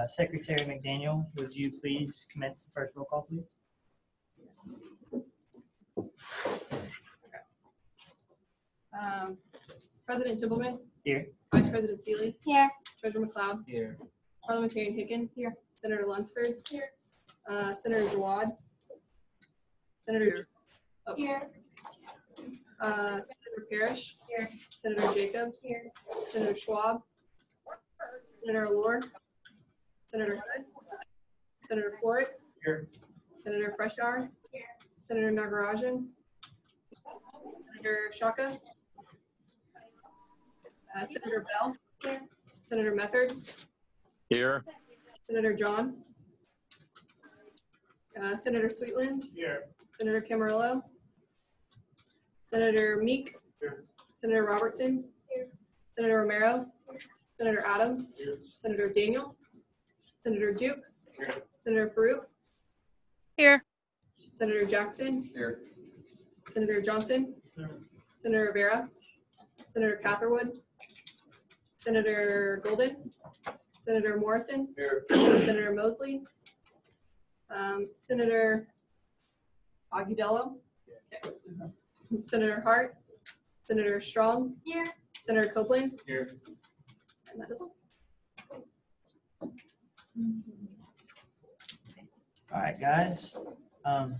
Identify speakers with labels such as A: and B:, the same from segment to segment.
A: Secretary McDaniel, would you please commence the first roll call, please?
B: President Timpleman.
A: Here.
B: Vice President Seeley.
C: Here.
B: Treasurer McLeod.
D: Here.
B: Parliamentarian Hicken. Here. Senator Lunsford. Here. Senator Jawad. Senator. Oh.
C: Here.
B: Senator Parrish.
C: Here.
B: Senator Jacobs.
C: Here.
B: Senator Schwab. Senator Allure. Senator Hood. Senator Fort.
A: Here.
B: Senator Freshour.
C: Here.
B: Senator Nagarajan. Senator Shaka. Senator Bell.
C: Here.
B: Senator Method.
D: Here.
B: Senator John. Senator Sweetland.
A: Here.
B: Senator Camarillo. Senator Meek.
A: Here.
B: Senator Robertson.
C: Here.
B: Senator Romero. Senator Adams.
A: Here.
B: Senator Daniel. Senator Dukes.
A: Here.
B: Senator Farouk.
C: Here.
B: Senator Jackson.
D: Here.
B: Senator Johnson. Senator Rivera. Senator Catherwood. Senator Golden. Senator Morrison.
A: Here.
B: Senator Mosley. Senator Agudello. Okay. Senator Hart. Senator Strong.
C: Here.
B: Senator Copeland.
A: Here.
B: And that is all.
A: All right, guys. At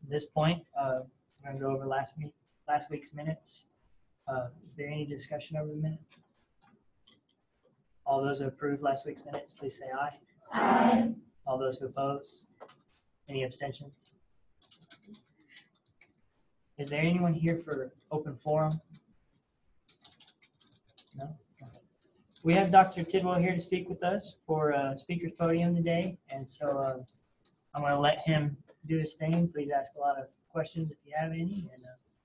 A: this point, we're going to go over last week's minutes. Is there any discussion over the minutes? All those who approved last week's minutes, please say aye.
C: Aye.
A: All those who oppose? Any abstentions? Is there anyone here for open forum? No? Okay. We have Dr. Tidwell here to speak with us for speaker's podium today, and so I'm going to let him do his thing. Please ask a lot of questions if you have any, and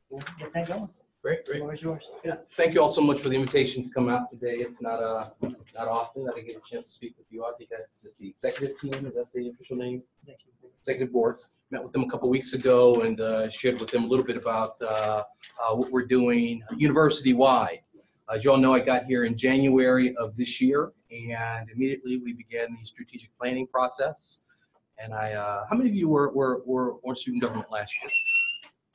A: we'll get that going.
E: Great.
A: The floor is yours.
E: Yeah, thank you all so much for the invitation to come out today. It's not often that I get a chance to speak with you. I think is it the executive team? Is that the official name?
A: Thank you.
E: Executive board. Met with them a couple weeks ago and shared with them a little bit about what we're doing university-wide. As you all know, I got here in January of this year, and immediately we began the strategic planning process. And how many of you were on student government last year?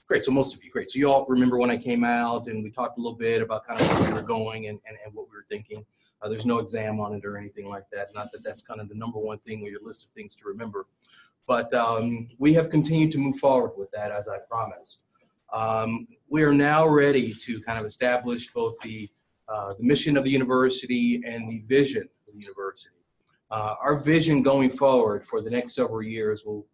E: Great, so most of you, great. So you all remember when I came out and we talked a little bit about kind of where we were going and what we were thinking. There's no exam on it or anything like that. Not that that's kind of the number one thing on your list of things to remember. But we have continued to move forward with that as I promised. We are now ready to kind of establish both the mission of the university and the vision of the university. Our vision going forward for the next several years will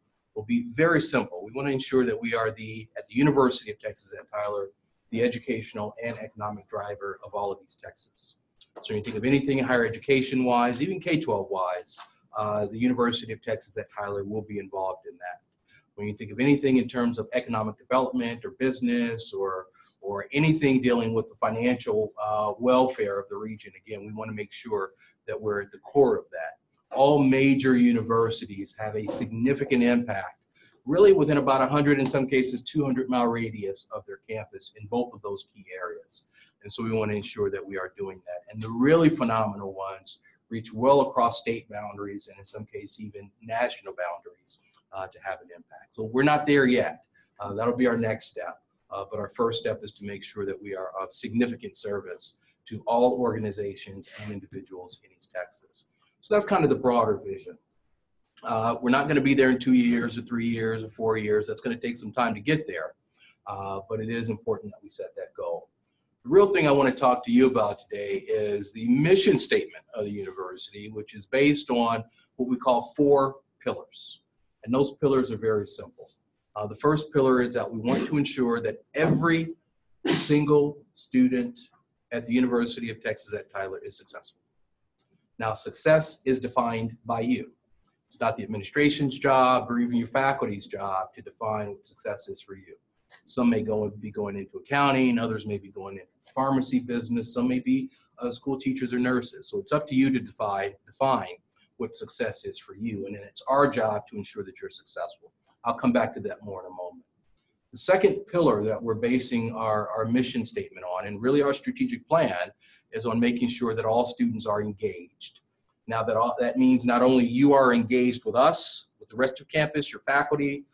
E: be very simple. We want to ensure that we are at the University of Texas at Tyler, the educational and economic driver of all of East Texas. So when you think of anything higher education wise, even K-12 wise, the University of Texas at Tyler will be involved in that. When you think of anything in terms of economic development or business or anything dealing with the financial welfare of the region, again, we want to make sure that we're at the core of that. All major universities have a significant impact, really within about 100, in some cases 200-mile radius of their campus in both of those key areas. And so we want to ensure that we are doing that. And the really phenomenal ones reach well across state boundaries and in some cases even national boundaries to have an impact. So we're not there yet. That'll be our next step. But our first step is to make sure that we are of significant service to all organizations and individuals in East Texas. So that's kind of the broader vision. We're not going to be there in 2 years or 3 years or 4 years. That's going to take some time to get there. But it is important that we set that goal. The real thing I want to talk to you about today is the mission statement of the university, which is based on what we call 4 pillars. And those pillars are very simple. The first pillar is that we want to ensure that every single student at the University of Texas at Tyler is successful. Now, success is defined by you. It's not the administration's job or even your faculty's job to define what success is for you. Some may be going into accounting, others may be going into the pharmacy business, some may be school teachers or nurses. So it's up to you to define what success is for you, and then it's our job to ensure that you're successful. I'll come back to that more in a moment. The second pillar that we're basing our mission statement on, and really our strategic plan, is on making sure that all students are engaged. Now that means not only you are engaged with us, with the rest of campus, your faculty,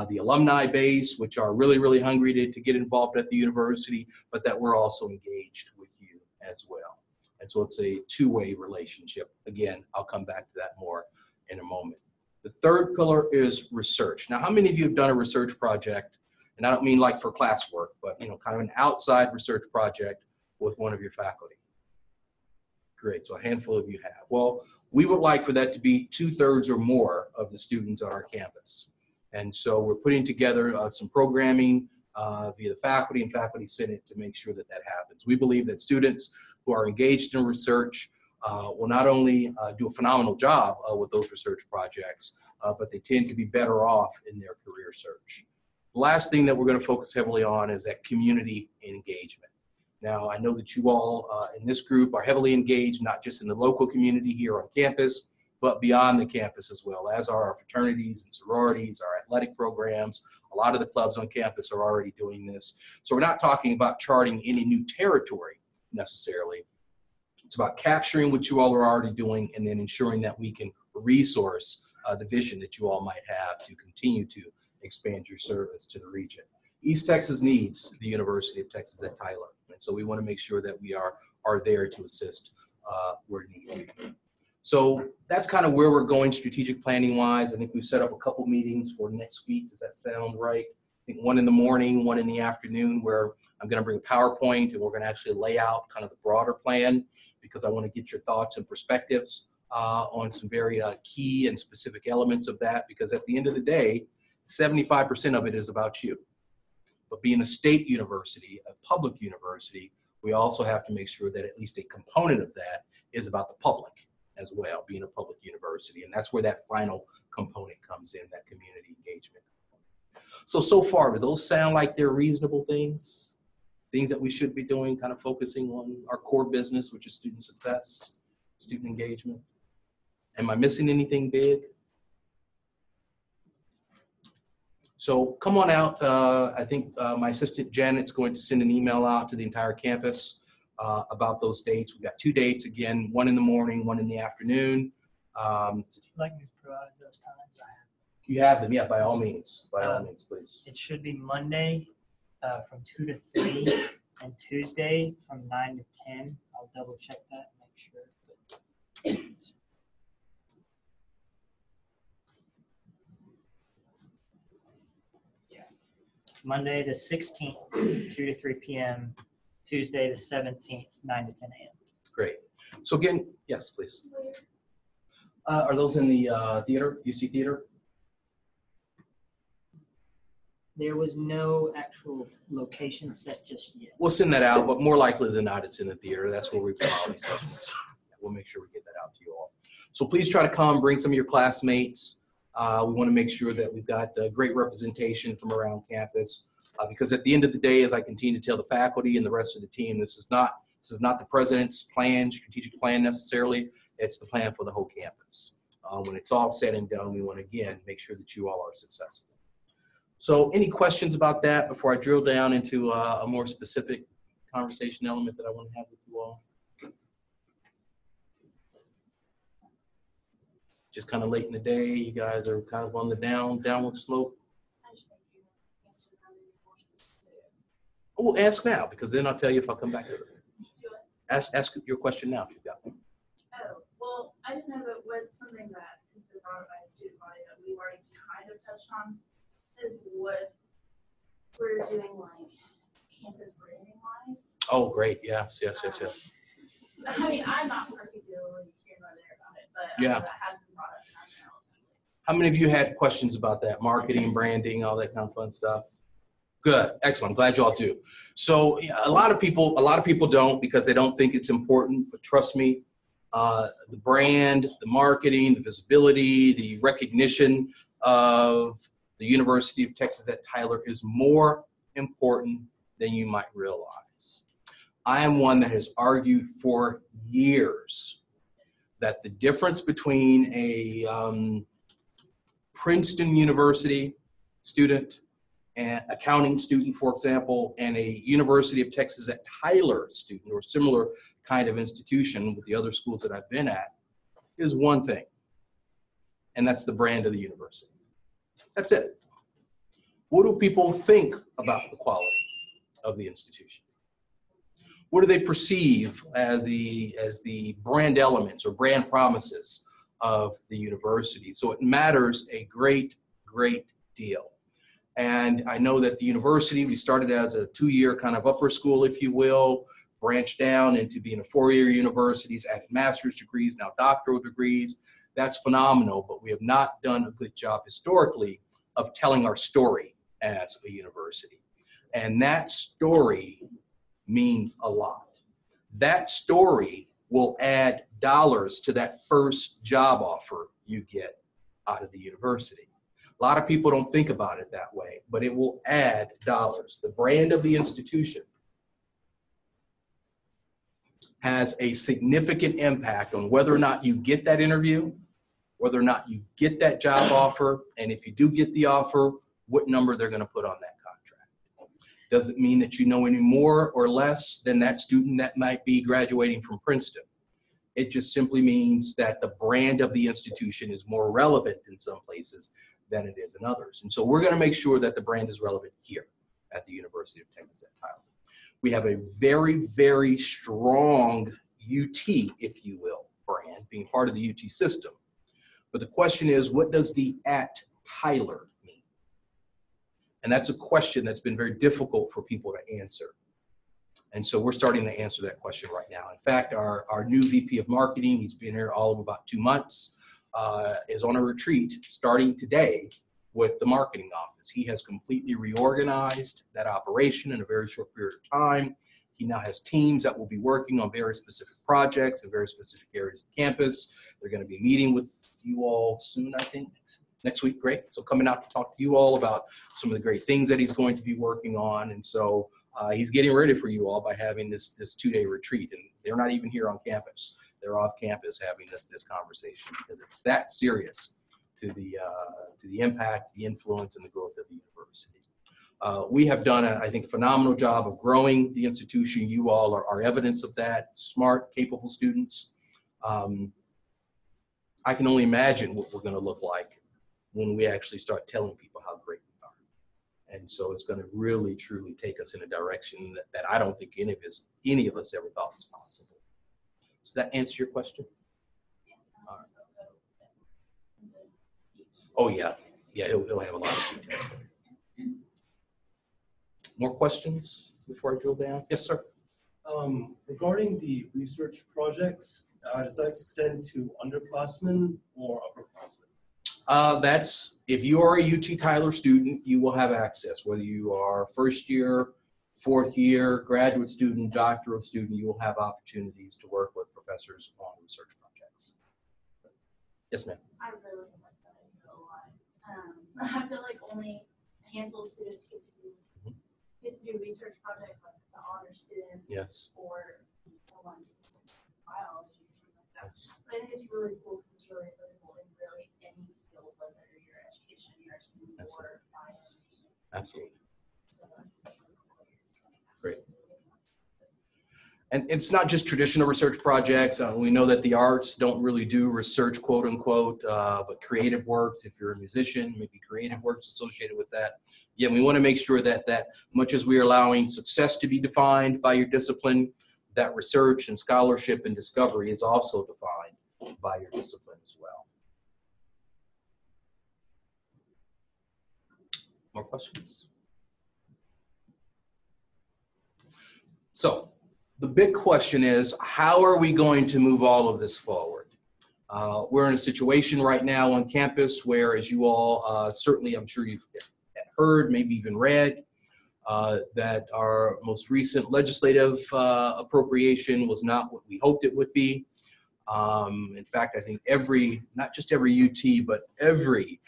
E: the alumni base, which are really, really hungry to get involved at the university, but that we're also engaged with you as well. And so it's a two-way relationship. Again, I'll come back to that more in a moment. The third pillar is research. Now, how many of you have done a research project? And I don't mean like for classwork, but kind of an outside research project with one of your faculty. Great, so a handful of you have. Well, we would like for that to be 2/3 or more of the students on our campus. And so we're putting together some programming via the faculty and faculty senate to make sure that that happens. We believe that students who are engaged in research will not only do a phenomenal job with those research projects, but they tend to be better off in their career search. The last thing that we're going to focus heavily on is that community engagement. Now, I know that you all in this group are heavily engaged, not just in the local community here on campus, but beyond the campus as well, as are our fraternities and sororities, our athletic programs. A lot of the clubs on campus are already doing this. So we're not talking about charting any new territory necessarily. It's about capturing what you all are already doing and then ensuring that we can resource the vision that you all might have to continue to expand your service to the region. East Texas needs the University of Texas at Tyler. And so we want to make sure that we are there to assist where needed. So that's kind of where we're going strategic planning wise. I think we've set up a couple meetings for next week. Does that sound right? I think one in the morning, one in the afternoon, where I'm going to bring a PowerPoint and we're going to actually lay out kind of the broader plan because I want to get your thoughts and perspectives on some very key and specific elements of that, because at the end of the day, 75% of it is about you. But being a state university, a public university, we also have to make sure that at least a component of that is about the public as well, being a public university. And that's where that final component comes in, that community engagement. So far, do those sound like they're reasonable things? Things that we should be doing, kind of focusing on our core business, which is student success, student engagement. Am I missing anything big? So come on out. I think my assistant Janet's going to send an email out to the entire campus about those dates. We've got 2 dates, again, one in the morning, one in the afternoon.
A: Would you like me to provide those times?
E: You have them, yeah, by all means, please.
A: It should be Monday from 2 to 3 and Tuesday from 9 to 10. I'll double check that and make sure. Yeah. Monday the 16th, 2 to 3 p.m. Tuesday the 17th, 9 to 10 a.m.
E: Great. So again, yes, please. Are those in the theater, UC Theater?
A: There was no actual location set just yet.
E: We'll send that out, but more likely than not, it's in the theater. That's where we put all these sessions. We'll make sure we get that out to you all. So please try to come, bring some of your classmates. We want to make sure that we've got great representation from around campus. Because at the end of the day, as I continue to tell the faculty and the rest of the team, this is not the president's plan, strategic plan necessarily. It's the plan for the whole campus. When it's all said and done, we want to, again, make sure that you all are successful. So any questions about that before I drill down into a more specific conversation element that I want to have with you all? Just kind of late in the day, you guys are kind of on the downward slope. Oh, ask now, because then I'll tell you if I'll come back to it. Ask your question now if you've got one.
D: Oh, well, I just know that something that has been brought up by the student body that we've already kind of touched on is what we're doing, like campus branding wise.
E: Oh, great. Yes.
D: I mean, I'm not particularly here nor there about it, but
E: Yeah.
D: that has been brought up in our general assembly.
E: How many of you had questions about that? Marketing, branding, all that kind of fun stuff? Good, excellent. Glad you all do. So yeah, a lot of people don't because they don't think it's important. But trust me, the brand, the marketing, the visibility, the recognition of the University of Texas at Tyler is more important than you might realize. I am one that has argued for years that the difference between a Princeton University student, an accounting student, for example, and a University of Texas at Tyler student or similar kind of institution with the other schools that I've been at, is one thing, and that's the brand of the university. That's it. What do people think about the quality of the institution? What do they perceive as the brand elements or brand promises of the university? So it matters a great, great deal. And I know that the university, we started as a 2-year kind of upper school, if you will, branched down into being a 4-year universities, added master's degrees, now doctoral degrees. That's phenomenal, but we have not done a good job historically of telling our story as a university. And that story means a lot. That story will add dollars to that first job offer you get out of the university. A lot of people don't think about it that way, but it will add dollars. The brand of the institution has a significant impact on whether or not you get that interview, whether or not you get that job offer, and if you do get the offer, what number they're going to put on that contract. Doesn't mean that you know any more or less than that student that might be graduating from Princeton. It just simply means that the brand of the institution is more relevant in some places than it is in others. And so we're going to make sure that the brand is relevant here at the University of Texas at Tyler. We have a very, very strong UT, if you will, brand, being part of the UT system. But the question is, what does the at Tyler mean? And that's a question that's been very difficult for people to answer. And so we're starting to answer that question right now. In fact, our new VP of marketing, he's been here all of about 2 months, is on a retreat starting today with the marketing office. He has completely reorganized that operation in a very short period of time. He now has teams that will be working on very specific projects in very specific areas of campus. They're going to be meeting with you all soon, I think, next week. Great. So coming out to talk to you all about some of the great things that he's going to be working on. And so he's getting ready for you all by having this 2-day retreat. And they're not even here on campus. They're off campus having this conversation because it's that serious to the impact, the influence, and the growth of the university. We have done, I think, a phenomenal job of growing the institution. You all are evidence of that. Smart, capable students. I can only imagine what we're going to look like when we actually start telling people how great we are. And so it's going to really, truly take us in a direction that I don't think any of us ever thought was possible. Does that answer your question? All right. Oh, yeah. Yeah, he'll have a lot of details. More questions before I drill down? Yes, sir.
F: Regarding the research projects, does that extend to underclassmen or upperclassmen?
E: That's, if you are a UT Tyler student, you will have access. Whether you are first year, 4th year, graduate student, doctoral student, you will have opportunities to work with professors on research projects. Yes, ma'am.
D: I really like that idea a lot. I feel like only a handful of students get to do research projects, like the honor students,
E: Yes.
D: or someone's biology or something like that.
E: Yes.
D: But I think it's really cool because it's really applicable in really any field, whether you're education, nursing, or biology.
E: Absolutely.
D: So,
E: Great. And it's not just traditional research projects. We know that the arts don't really do research, quote unquote, but creative works. If you're a musician, maybe creative works associated with that. Yeah, we want to make sure that much as we are allowing success to be defined by your discipline, that research and scholarship and discovery is also defined by your discipline as well. More questions? So the big question is, how are we going to move all of this forward? We're in a situation right now on campus where, as you all certainly, I'm sure you've heard, maybe even read, that our most recent legislative appropriation was not what we hoped it would be. In fact, I think not just every UT, but every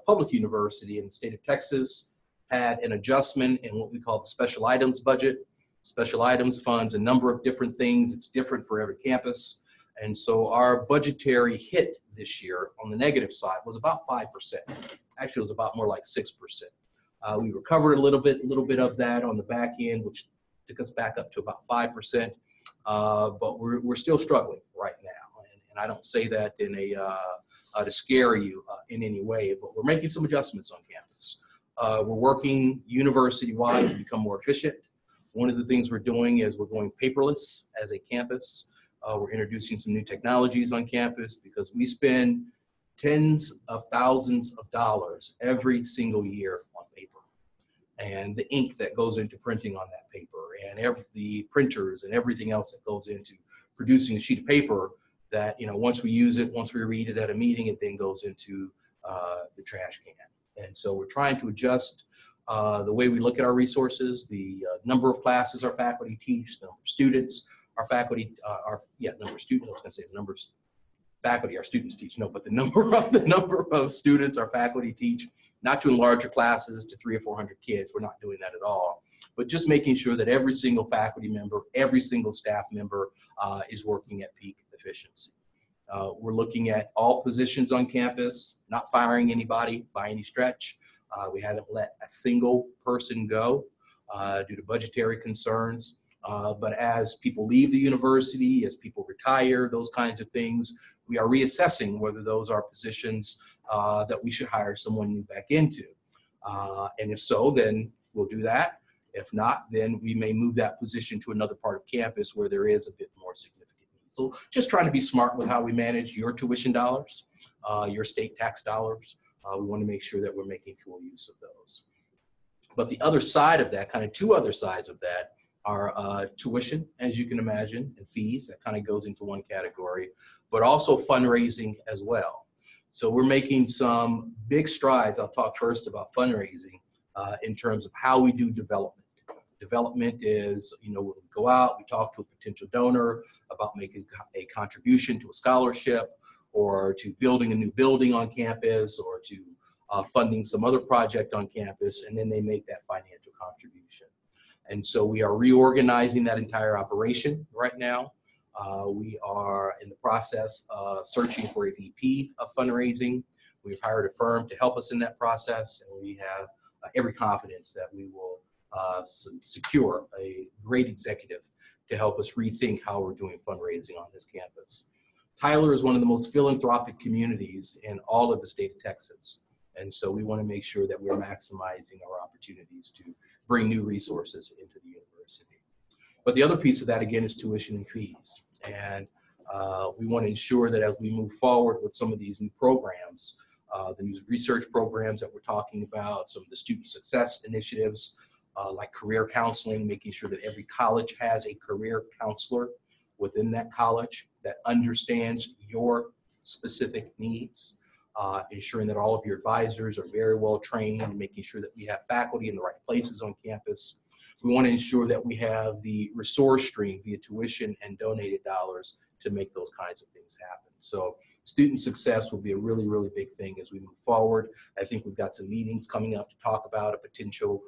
E: public university in the state of Texas had an adjustment in what we call the special items budget. Special items funds a number of different things. It's different for every campus. And so our budgetary hit this year on the negative side was about 5%. Actually, it was about more like 6%. We recovered a little bit of that on the back end, which took us back up to about 5%. But we're still struggling right now. And I don't say that in to scare you in any way, but we're making some adjustments on campus. We're working university-wide to become more efficient. One of the things we're doing is we're going paperless as a campus. We're introducing some new technologies on campus because we spend tens of thousands of dollars every single year on paper. And the ink that goes into printing on that paper and the printers and everything else that goes into producing a sheet of paper that, once we use it, once we read it at a meeting, it then goes into the trash can. And so we're trying to adjust the way we look at our resources, the number of classes our faculty teach, the number of students our faculty, number of students, I was gonna say the number of faculty our students teach, no, but the number of students our faculty teach, not to enlarge your classes to 300 or 400 kids, we're not doing that at all, but just making sure that every single faculty member, every single staff member is working at peak efficiency. We're looking at all positions on campus, not firing anybody by any stretch. We haven't let a single person go due to budgetary concerns. But as people leave the university, as people retire, those kinds of things, we are reassessing whether those are positions that we should hire someone new back into. And if so, then we'll do that. If not, then we may move that position to another part of campus where there is a bit more significant need. So just trying to be smart with how we manage your tuition dollars, your state tax dollars. We want to make sure that we're making full use of those. But the other side of that, kind of two other sides of that, are tuition, as you can imagine, and fees. That kind of goes into one category, but also fundraising as well. So we're making some big strides. I'll talk first about fundraising in terms of how we do development. Development is, when we go out, we talk to a potential donor about making a contribution to a scholarship or to building a new building on campus or to funding some other project on campus, and then they make that financial contribution. And so we are reorganizing that entire operation right now. We are in the process of searching for a VP of fundraising. We've hired a firm to help us in that process, and we have every confidence that we will secure a great executive to help us rethink how we're doing fundraising on this campus. Tyler is one of the most philanthropic communities in all of the state of Texas. And so we want to make sure that we're maximizing our opportunities to bring new resources into the university. But the other piece of that, again, is tuition and fees. And we want to ensure that as we move forward with some of these new programs, the new research programs that we're talking about, some of the student success initiatives, like career counseling, making sure that every college has a career counselor within that college that understands your specific needs. Ensuring that all of your advisors are very well trained and making sure that we have faculty in the right places on campus. We want to ensure that we have the resource stream via tuition and donated dollars to make those kinds of things happen. So student success will be a really, really big thing as we move forward. I think we've got some meetings coming up to talk about a potential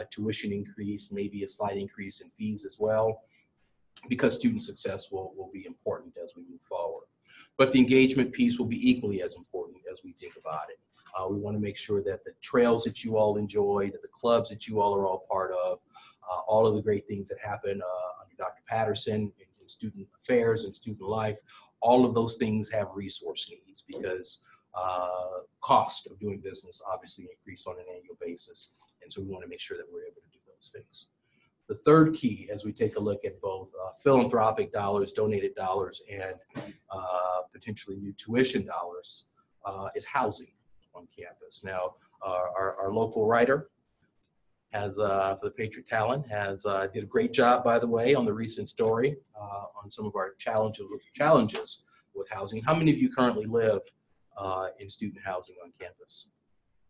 E: tuition increase, maybe a slight increase in fees as well, because student success will be important as we move forward. But the engagement piece will be equally as important as we think about it. We want to make sure that the trails that you all enjoy, that the clubs that you all are all part of, all of the great things that happen under Dr. Patterson in student affairs and student life, all of those things have resource needs because cost of doing business obviously increase on an annual basis. And so we want to make sure that we're able to do those things. The third key, as we take a look at both philanthropic dollars, donated dollars, and potentially new tuition dollars, is housing on campus. Now, our local writer has, for the Patriot Talent, did a great job, by the way, on the recent story on some of our challenges with housing. How many of you currently live in student housing on campus?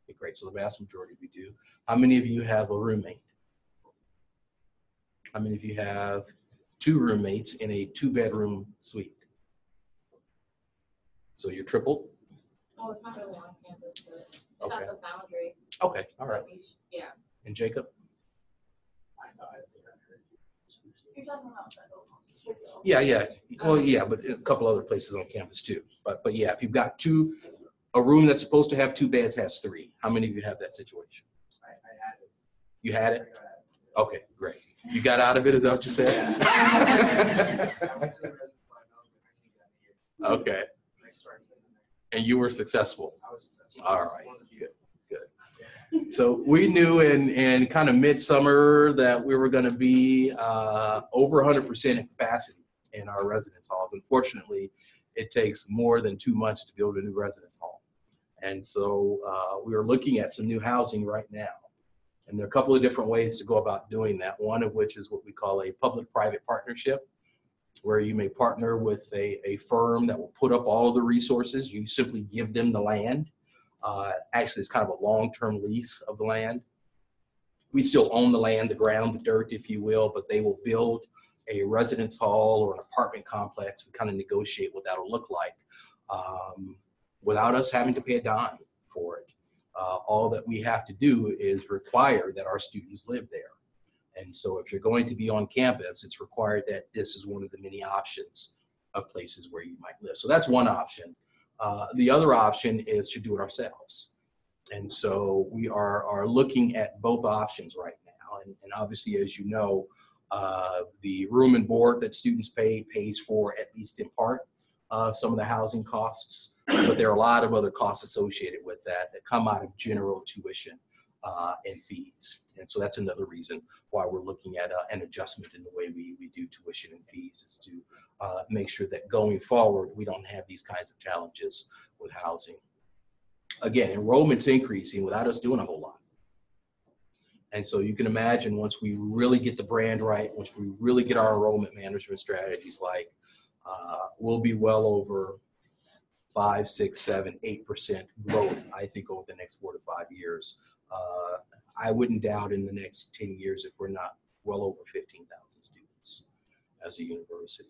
E: Okay, great. So the vast majority of you do. How many of you have a roommate? How many of you have two roommates in a 2-bedroom suite? So you're tripled?
G: Oh, it's not really on campus, but it's
E: Okay.
G: at the boundary.
E: Okay, all right.
G: Yeah.
E: And Jacob?
D: You're talking about federal.
E: Yeah. Well, yeah, but a couple other places on campus too. But yeah, if you've got a room that's supposed to have 2 beds has 3. How many of you have that situation?
H: I had it.
E: You had it? Okay, great. You got out of it, is that what you said?
H: I went to the reservoir and I was like, I can't get out of here.
E: Okay. And you were successful.
H: I was successful.
E: All right. Good. So we knew in kind of midsummer that we were going to be over 100% in capacity in our residence halls. Unfortunately, it takes more than 2 months to build a new residence hall. And so we are looking at some new housing right now. And there are a couple of different ways to go about doing that, one of which is what we call a public-private partnership, where you may partner with a firm that will put up all of the resources. You simply give them the land. Actually, it's kind of a long-term lease of the land. We still own the land, the ground, the dirt, if you will, but they will build a residence hall or an apartment complex. We kind of negotiate what that'll look like without us having to pay a dime for it. All that we have to do is require that our students live there. And so if you're going to be on campus, it's required that this is one of the many options of places where you might live. So that's one option. The other option is to do it ourselves. And so we are looking at both options right now. And obviously, as you know, the room and board that students pay pays for, at least in part, some of the housing costs. But there are a lot of other costs associated with that come out of general tuition and fees. And so that's another reason why we're looking at an adjustment in the way we do tuition and fees, is to make sure that going forward, we don't have these kinds of challenges with housing. Again, enrollment's increasing without us doing a whole lot. And so you can imagine, once we really get the brand right, once we really get our enrollment management strategies like, we'll be well over 5, 6, 7, 8% growth, I think, over the next 4 to 5 years. I wouldn't doubt in the next 10 years if we're not well over 15,000 students as a university.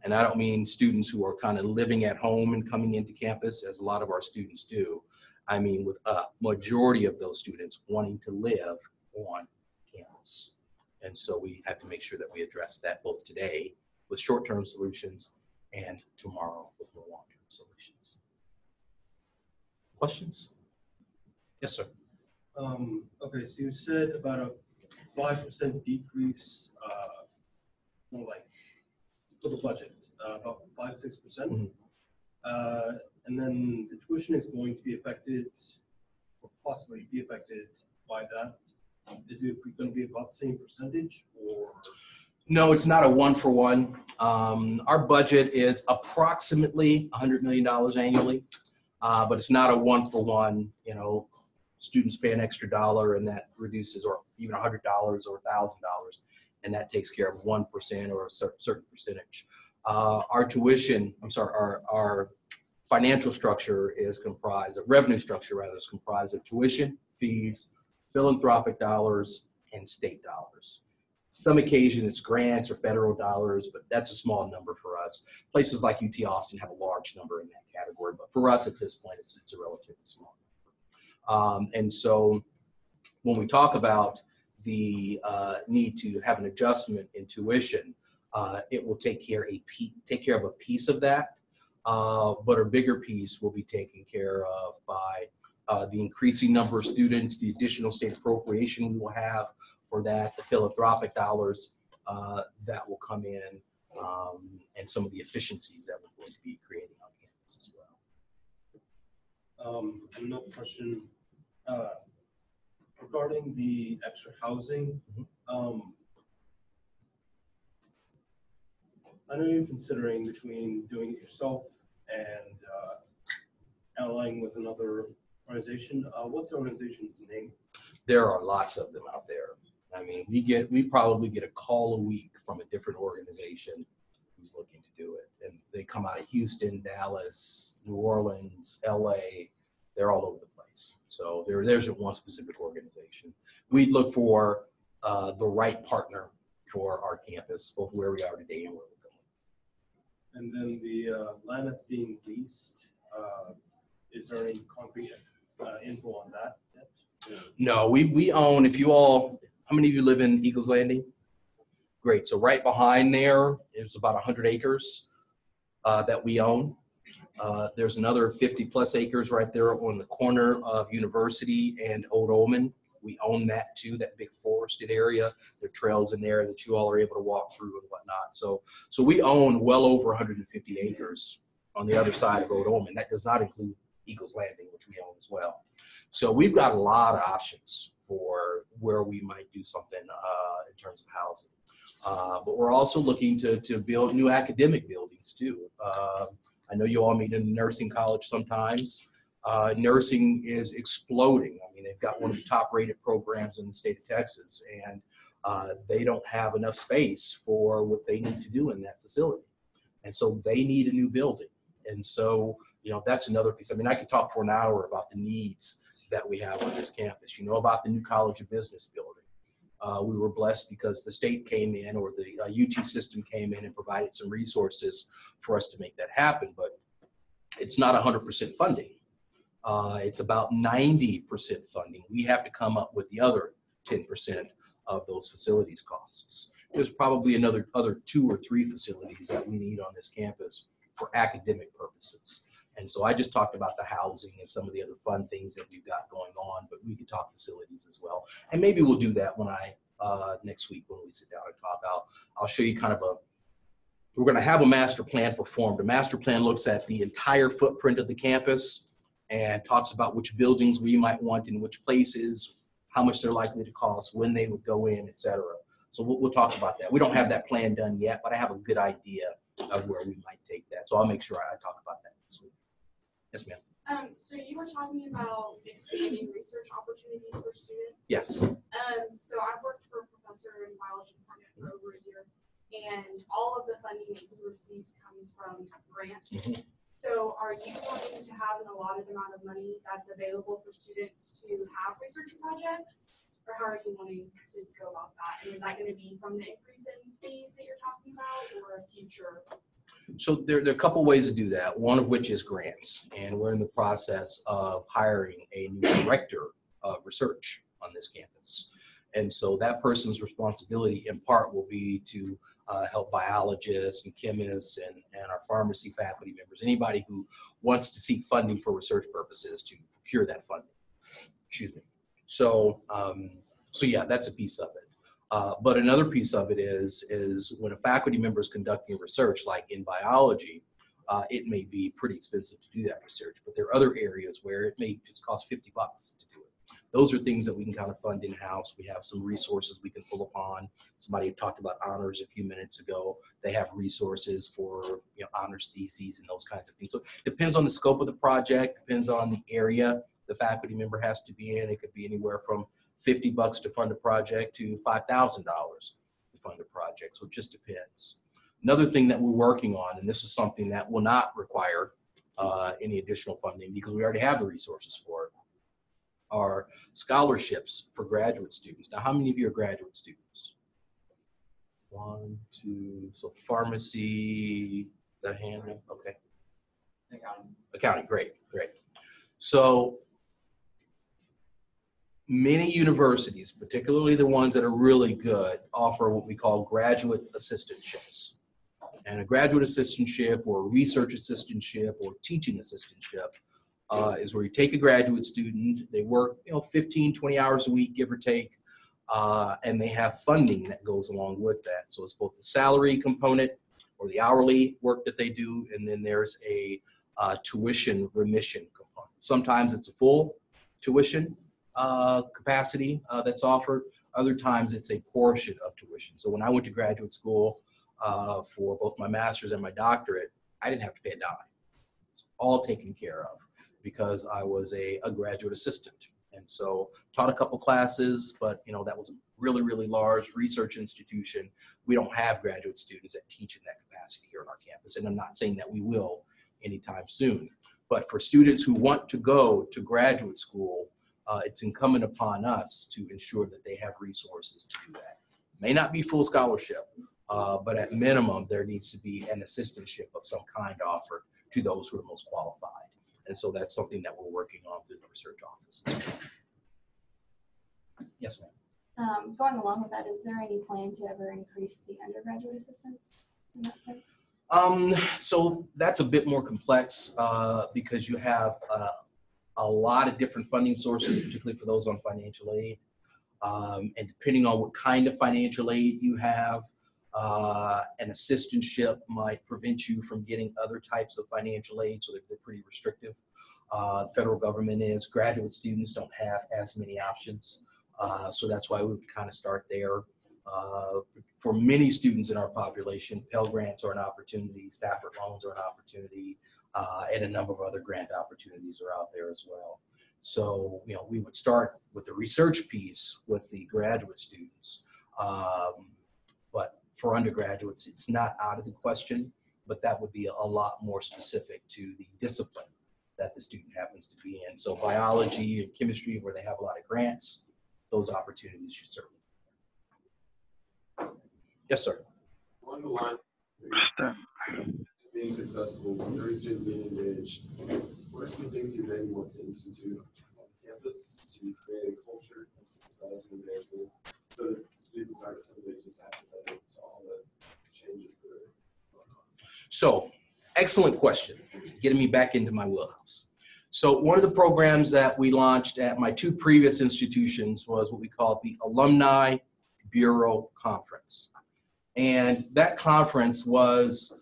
E: And I don't mean students who are kind of living at home and coming into campus, as a lot of our students do. I mean, with a majority of those students wanting to live on campus. And so we have to make sure that we address that both today with short-term solutions and tomorrow with more long-term solutions. Questions? Yes, sir.
F: Okay, so you said about a 5% decrease, more like for the budget, about 5-6%. Mm-hmm. And then the tuition is going to be affected, or possibly be affected by that. Is it going to be about the same percentage, or?
E: No, it's not a one-for-one. Our budget is approximately $100 million annually, but it's not a one-for-one. You know, students pay an extra $1 and that reduces, or even $100 or $1,000, and that takes care of 1% or a certain percentage. Our tuition, our financial structure is comprised of, revenue structure rather, is comprised of tuition, fees, philanthropic dollars, and state dollars. Some occasion it's grants or federal dollars, but that's a small number for us. Places like UT Austin have a large number in that category, but for us at this point, it's a relatively small number. And so when we talk about the need to have an adjustment in tuition, it will take care of a piece of that, but a bigger piece will be taken care of by the increasing number of students, the additional state appropriation we will have for that, the philanthropic dollars that will come in, and some of the efficiencies that we're going to be creating on campus as well.
F: Another question regarding the extra housing. Mm-hmm. I know you're considering between doing it yourself and allying with another organization. What's the organization's name?
E: There are lots of them out there. I mean, we probably get a call a week from a different organization who's looking to do it. And they come out of Houston, Dallas, New Orleans, LA. They're all over the place. So there isn't one specific organization. We look for the right partner for our campus, both where we are today and where we're going.
F: And then the land that's being leased, is there any concrete info on that yet?
E: No, we own, if you all, how many of you live in Eagles Landing? Great, so right behind there is about 100 acres that we own. There's another 50 plus acres right there on the corner of University and Old Omen. We own that too, that big forested area. There are trails in there that you all are able to walk through and whatnot. So we own well over 150 acres on the other side of Rhode Orman. That does not include Eagles Landing, which we own as well. So we've got a lot of options for where we might do something in terms of housing. But we're also looking to build new academic buildings too. I know you all meet in nursing college sometimes. Nursing is exploding. I mean, they've got one of the top rated programs in the state of Texas, and they don't have enough space for what they need to do in that facility. And so they need a new building. And so, you know, that's another piece. I mean, I could talk for an hour about the needs that we have on this campus. You know about the new College of Business building. We were blessed because the state came in, or the UT system came in and provided some resources for us to make that happen, but it's not 100% funding. It's about 90% funding. We have to come up with the other 10% of those facilities costs. There's probably other 2 or 3 facilities that we need on this campus for academic purposes. And so I just talked about the housing and some of the other fun things that we've got going on, but we could talk facilities as well. And maybe we'll do that when next week when we sit down and talk. I'll show you kind of we're going to have a master plan performed. The master plan looks at the entire footprint of the campus and talks about which buildings we might want in which places, how much they're likely to cost, when they would go in, et cetera. So we'll talk about that. We don't have that plan done yet, but I have a good idea of where we might take that. So I'll make sure I talk about that this week. Yes, ma'am.
D: So you were talking about expanding research opportunities for students.
E: Yes.
D: So I've worked for a professor in biology department for over a year, and all of the funding that he receives comes from grants.
E: Mm-hmm.
D: So are you wanting to have an allotted amount of money that's available for students to have research projects? Or how are you wanting to go about that? And is that going to be from the increase in fees that you're talking about, or a future?
E: So there are a couple ways to do that, one of which is grants. And we're in the process of hiring a new director of research on this campus. And so that person's responsibility in part will be to help biologists and chemists and our pharmacy faculty members, anybody who wants to seek funding for research purposes, to procure that funding. Excuse me. So yeah, that's a piece of it. But another piece of it is when a faculty member is conducting research, like in biology, it may be pretty expensive to do that research, but there are other areas where it may just cost $50 to do it. Those are things that we can kind of fund in-house. We have some resources we can pull upon. Somebody talked about honors a few minutes ago. They have resources for, you know, honors theses and those kinds of things. So it depends on the scope of the project, depends on the area the faculty member has to be in. It could be anywhere from $50 to fund a project to $5,000 to fund a project. So it just depends. Another thing that we're working on, and this is something that will not require any additional funding because we already have the resources for it, are scholarships for graduate students. Now, how many of you are graduate students? 1, 2, so pharmacy, that hand? Okay. Accounting, great. So many universities, particularly the ones that are really good, offer what we call graduate assistantships. And a graduate assistantship or a research assistantship or teaching assistantship is where you take a graduate student, they work 15, 20 hours a week, give or take, and they have funding that goes along with that. So it's both the salary component or the hourly work that they do, and then there's a tuition remission component. Sometimes it's a full tuition capacity that's offered. Other times it's a portion of tuition. So when I went to graduate school for both my master's and my doctorate, I didn't have to pay a dime. It's all taken care of because I was a graduate assistant. And so taught a couple classes, but that was a really, really large research institution. We don't have graduate students that teach in that capacity here on our campus. And I'm not saying that we will anytime soon. But for students who want to go to graduate school, it's incumbent upon us to ensure that they have resources to do that. May not be full scholarship, but at minimum, there needs to be an assistantship of some kind offered to those who are most qualified. And so that's something that we're working on through the research office as well. Yes, ma'am.
H: Going along with that, is there any plan to ever increase the undergraduate assistance in that sense?
E: So that's a bit more complex because you have a lot of different funding sources, particularly for those on financial aid. And depending on what kind of financial aid you have, An assistantship might prevent you from getting other types of financial aid, so they're pretty restrictive. The federal government is. Graduate students don't have as many options, so that's why we would kind of start there. For many students in our population, Pell Grants are an opportunity, Stafford loans are an opportunity, and a number of other grant opportunities are out there as well. So, we would start with the research piece with the graduate students. But for undergraduates, it's not out of the question, but that would be a lot more specific to the discipline that the student happens to be in. So biology and chemistry, where they have a lot of grants, those opportunities should certainly. Yes, sir.
I: Along the lines of being successful, every student being engaged, what are some things you maybe want to institute on campus to create a culture of success and engagement so that students aren't simply just apathetic to all the changes that are going on?
E: So, excellent question, getting me back into my wheelhouse. So one of the programs that we launched at my two previous institutions was what we call the Alumni Bureau Conference. And that conference was,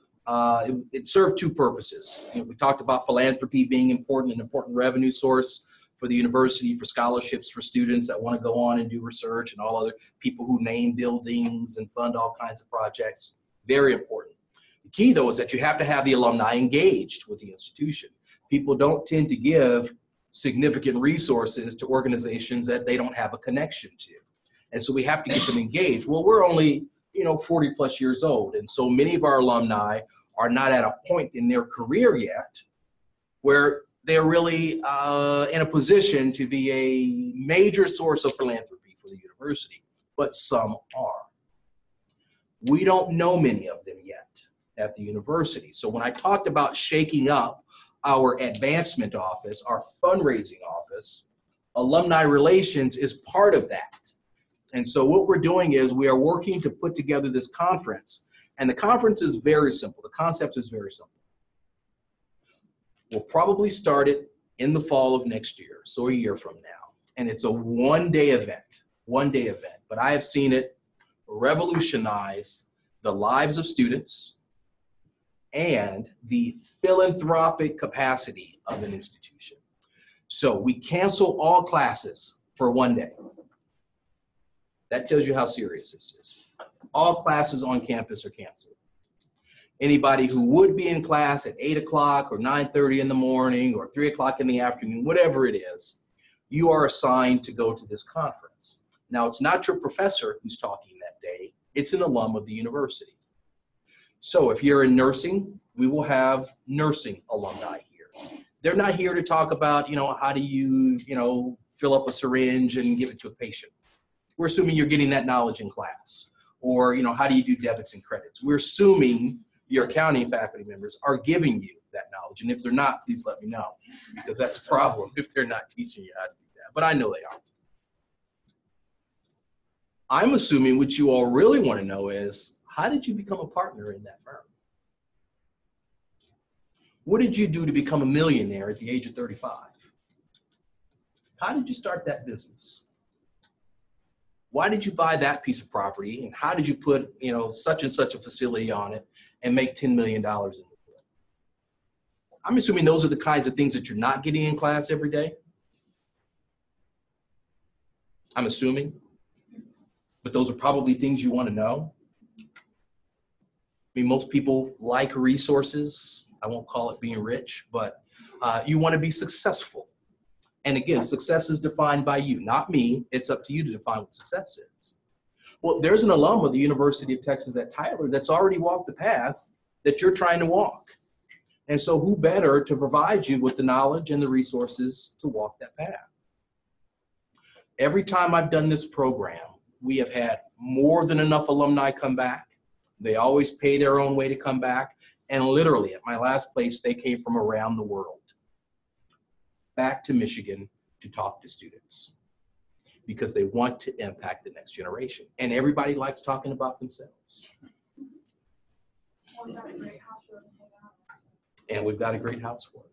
E: it served two purposes. We talked about philanthropy being important, an important revenue source for the university, for scholarships for students that want to go on and do research, and all other people who name buildings and fund all kinds of projects. Very important. The key, though, is that you have to have the alumni engaged with the institution. People don't tend to give significant resources to organizations that they don't have a connection to. And so we have to get them engaged. Well, we're only 40 plus years old. And so many of our alumni are not at a point in their career yet where they're really in a position to be a major source of philanthropy for the university, but some are. We don't know many of them yet at the university. So when I talked about shaking up our advancement office, our fundraising office, alumni relations is part of that. And so what we're doing is we are working to put together this conference. And the conference is very simple. The concept is very simple. We'll probably start it in the fall of next year, so a year from now. And it's a one-day event. But I have seen it revolutionize the lives of students and the philanthropic capacity of an institution. So we cancel all classes for one day. That tells you how serious this is. All classes on campus are canceled. Anybody who would be in class at 8 o'clock or 9:30 in the morning or 3 o'clock in the afternoon, whatever it is, you are assigned to go to this conference. Now, it's not your professor who's talking that day. It's an alum of the university. So if you're in nursing, we will have nursing alumni here. They're not here to talk about, how do you, fill up a syringe and give it to a patient. We're assuming you're getting that knowledge in class. Or, how do you do debits and credits? We're assuming your accounting faculty members are giving you that knowledge. And if they're not, please let me know, because that's a problem if they're not teaching you how to do that. But I know they are. I'm assuming what you all really want to know is, how did you become a partner in that firm? What did you do to become a millionaire at the age of 35? How did you start that business? Why did you buy that piece of property? And how did you put, such and such a facility on it and make $10 million in it? I'm assuming those are the kinds of things that you're not getting in class every day. I'm assuming. But those are probably things you want to know. I mean, most people like resources. I won't call it being rich, but you want to be successful. And again, success is defined by you, not me. It's up to you to define what success is. Well, there's an alum of the University of Texas at Tyler that's already walked the path that you're trying to walk. And so who better to provide you with the knowledge and the resources to walk that path? Every time I've done this program, we have had more than enough alumni come back. They always pay their own way to come back. And literally, at my last place, they came from around the world back to Michigan to talk to students because they want to impact the next generation. And everybody likes talking about themselves. And we've got a great house for it.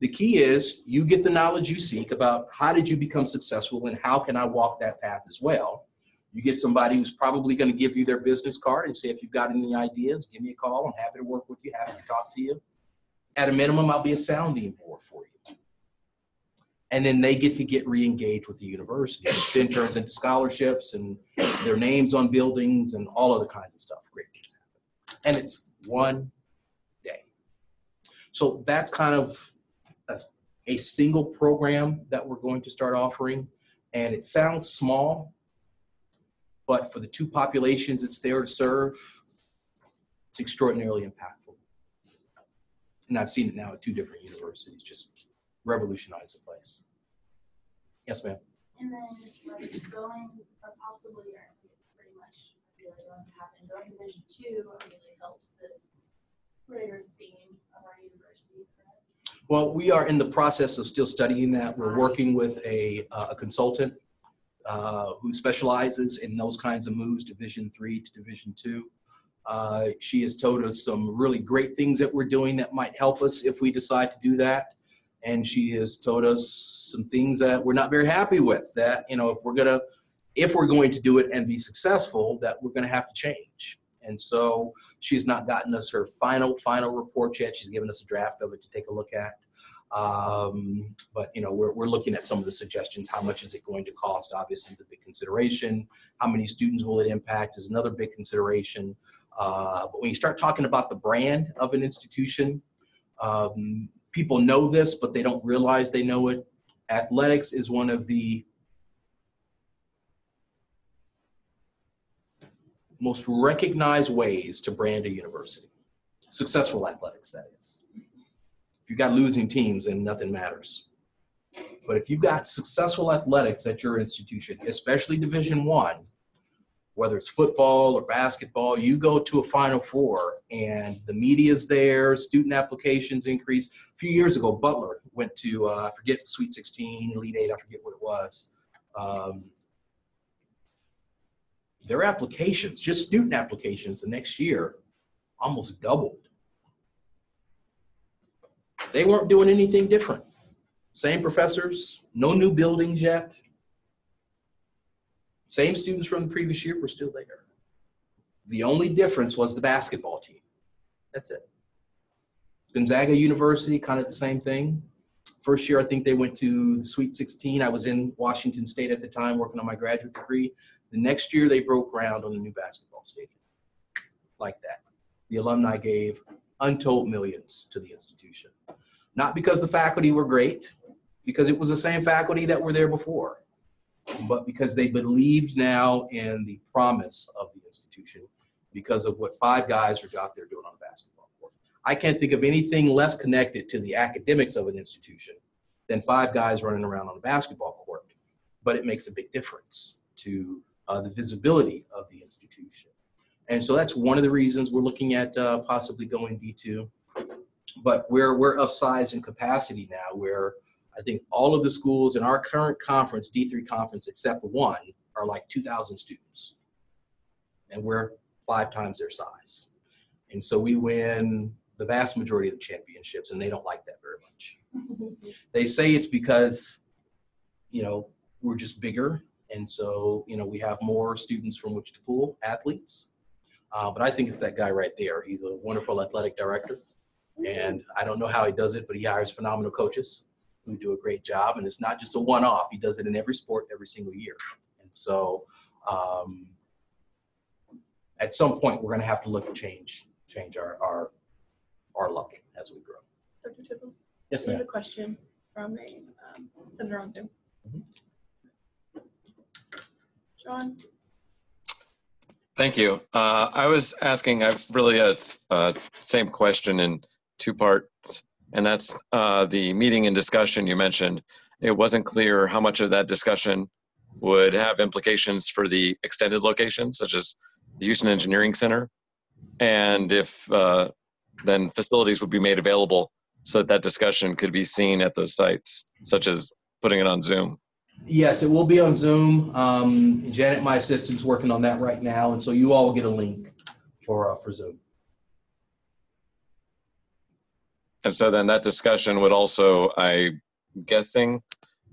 E: The key is you get the knowledge you seek about how did you become successful and how can I walk that path as well. You get somebody who's probably going to give you their business card and say, if you've got any ideas, give me a call. I'm happy to work with you, happy to talk to you. At a minimum, I'll be a sounding board for you. And then they get to get re-engaged with the university, which then turns into scholarships and their names on buildings and all other kinds of stuff. Great things happen. And it's one day. So that's kind of a single program that we're going to start offering. And it sounds small, but for the two populations it's there to serve, it's extraordinarily impactful. And I've seen it now at two different universities, just revolutionize the place. Yes, ma'am.
D: And then like going, or possibly, or I think it's pretty much really going to happen, going to Division II really helps this greater theme of our university, correct?
E: Well, we are in the process of still studying that. We're working with a consultant who specializes in those kinds of moves, Division III to Division II. She has told us some really great things that we're doing that might help us if we decide to do that. And she has told us some things that we're not very happy with, that, you know, if we're going to do it and be successful, that we're going to have to change. And so she's not gotten us her final report yet. She's given us a draft of it to take a look at. But, you know, we're looking at some of the suggestions. How much is it going to cost? Obviously, is a big consideration. How many students will it impact is another big consideration. But when you start talking about the brand of an institution, people know this, but they don't realize they know it. Athletics is one of the most recognized ways to brand a university. Successful athletics, that is. If you've got losing teams, then nothing matters. But if you've got successful athletics at your institution, especially Division I, whether it's football or basketball, you go to a Final Four and the media's there, student applications increase. A few years ago, Butler went to, I forget, Sweet 16, Elite 8, I forget what it was. Their applications, just student applications the next year, almost doubled. They weren't doing anything different. Same professors, no new buildings yet. Same students from the previous year were still there. The only difference was the basketball team. That's it. Gonzaga University, kind of the same thing. First year, I think they went to the Sweet 16. I was in Washington State at the time working on my graduate degree. The next year, they broke ground on a new basketball stadium. Like that. The alumni gave untold millions to the institution. Not because the faculty were great, because it was the same faculty that were there before, but because they believed now in the promise of the institution because of what five guys are out there doing on the basketball court. I can't think of anything less connected to the academics of an institution than five guys running around on a basketball court, but it makes a big difference to the visibility of the institution. And so that's one of the reasons we're looking at possibly going D2. But we're of size and capacity now where I think all of the schools in our current conference, D3 conference, except one, are like 2,000 students. And we're 5 times their size. And so we win the vast majority of the championships, and they don't like that very much. They say it's because, you know, we're just bigger. And so, you know, we have more students from which to pull, athletes. But I think it's that guy right there. He's a wonderful athletic director. And I don't know how he does it, but he hires phenomenal coaches who do a great job. And it's not just a one-off. He does it in every sport, every single year. And so at some point, we're going to have to look at change our luck as we grow.
B: Dr. Tippel?
E: Yes,
B: We have
E: ma'am.
B: a question from a senator on Zoom. John?
J: Thank you. I was asking, I've really had same question in 2 parts, and that's the meeting and discussion you mentioned. It wasn't clear how much of that discussion would have implications for the extended locations, such as the Houston Engineering Center, and if then facilities would be made available so that discussion could be seen at those sites, such as putting it on Zoom.
E: Yes, it will be on Zoom. Janet, my assistant's working on that right now, and so you all will get a link for Zoom.
J: And so then that discussion would also, I'm guessing,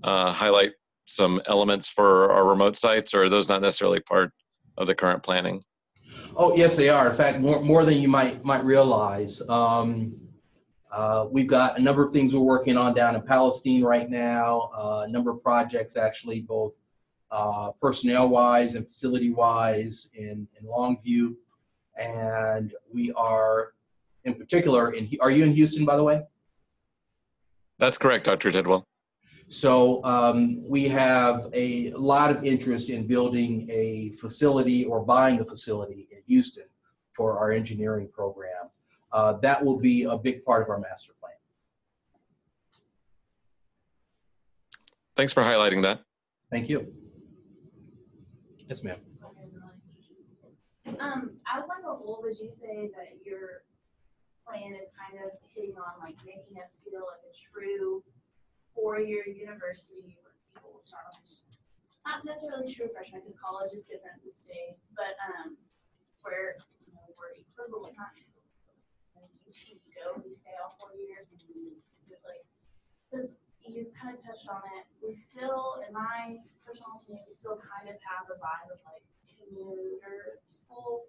J: highlight some elements for our remote sites, or are those not necessarily part of the current planning?
E: Oh, yes, they are. In fact, more than you might realize. We've got a number of things we're working on down in Palestine right now, a number of projects actually, both personnel-wise and facility-wise in Longview. And we are, in particular, are you in Houston, by the way?
J: That's correct, Dr. Tidwell.
E: So we have a lot of interest in building a facility or buying a facility in Houston for our engineering program. That will be a big part of our master plan.
J: Thanks for highlighting that.
E: Thank you. Yes, ma'am.
D: As like a whole, would you say that your plan is kind of hitting on like making us feel like a true four-year university where people will start off, not necessarily true freshman because college is different this day, but where we're equivalent, not when you go, you stay all 4 years, and you like, because you kind of touched on it, we still, in my personal opinion, we still kind of have a vibe of like commuter school.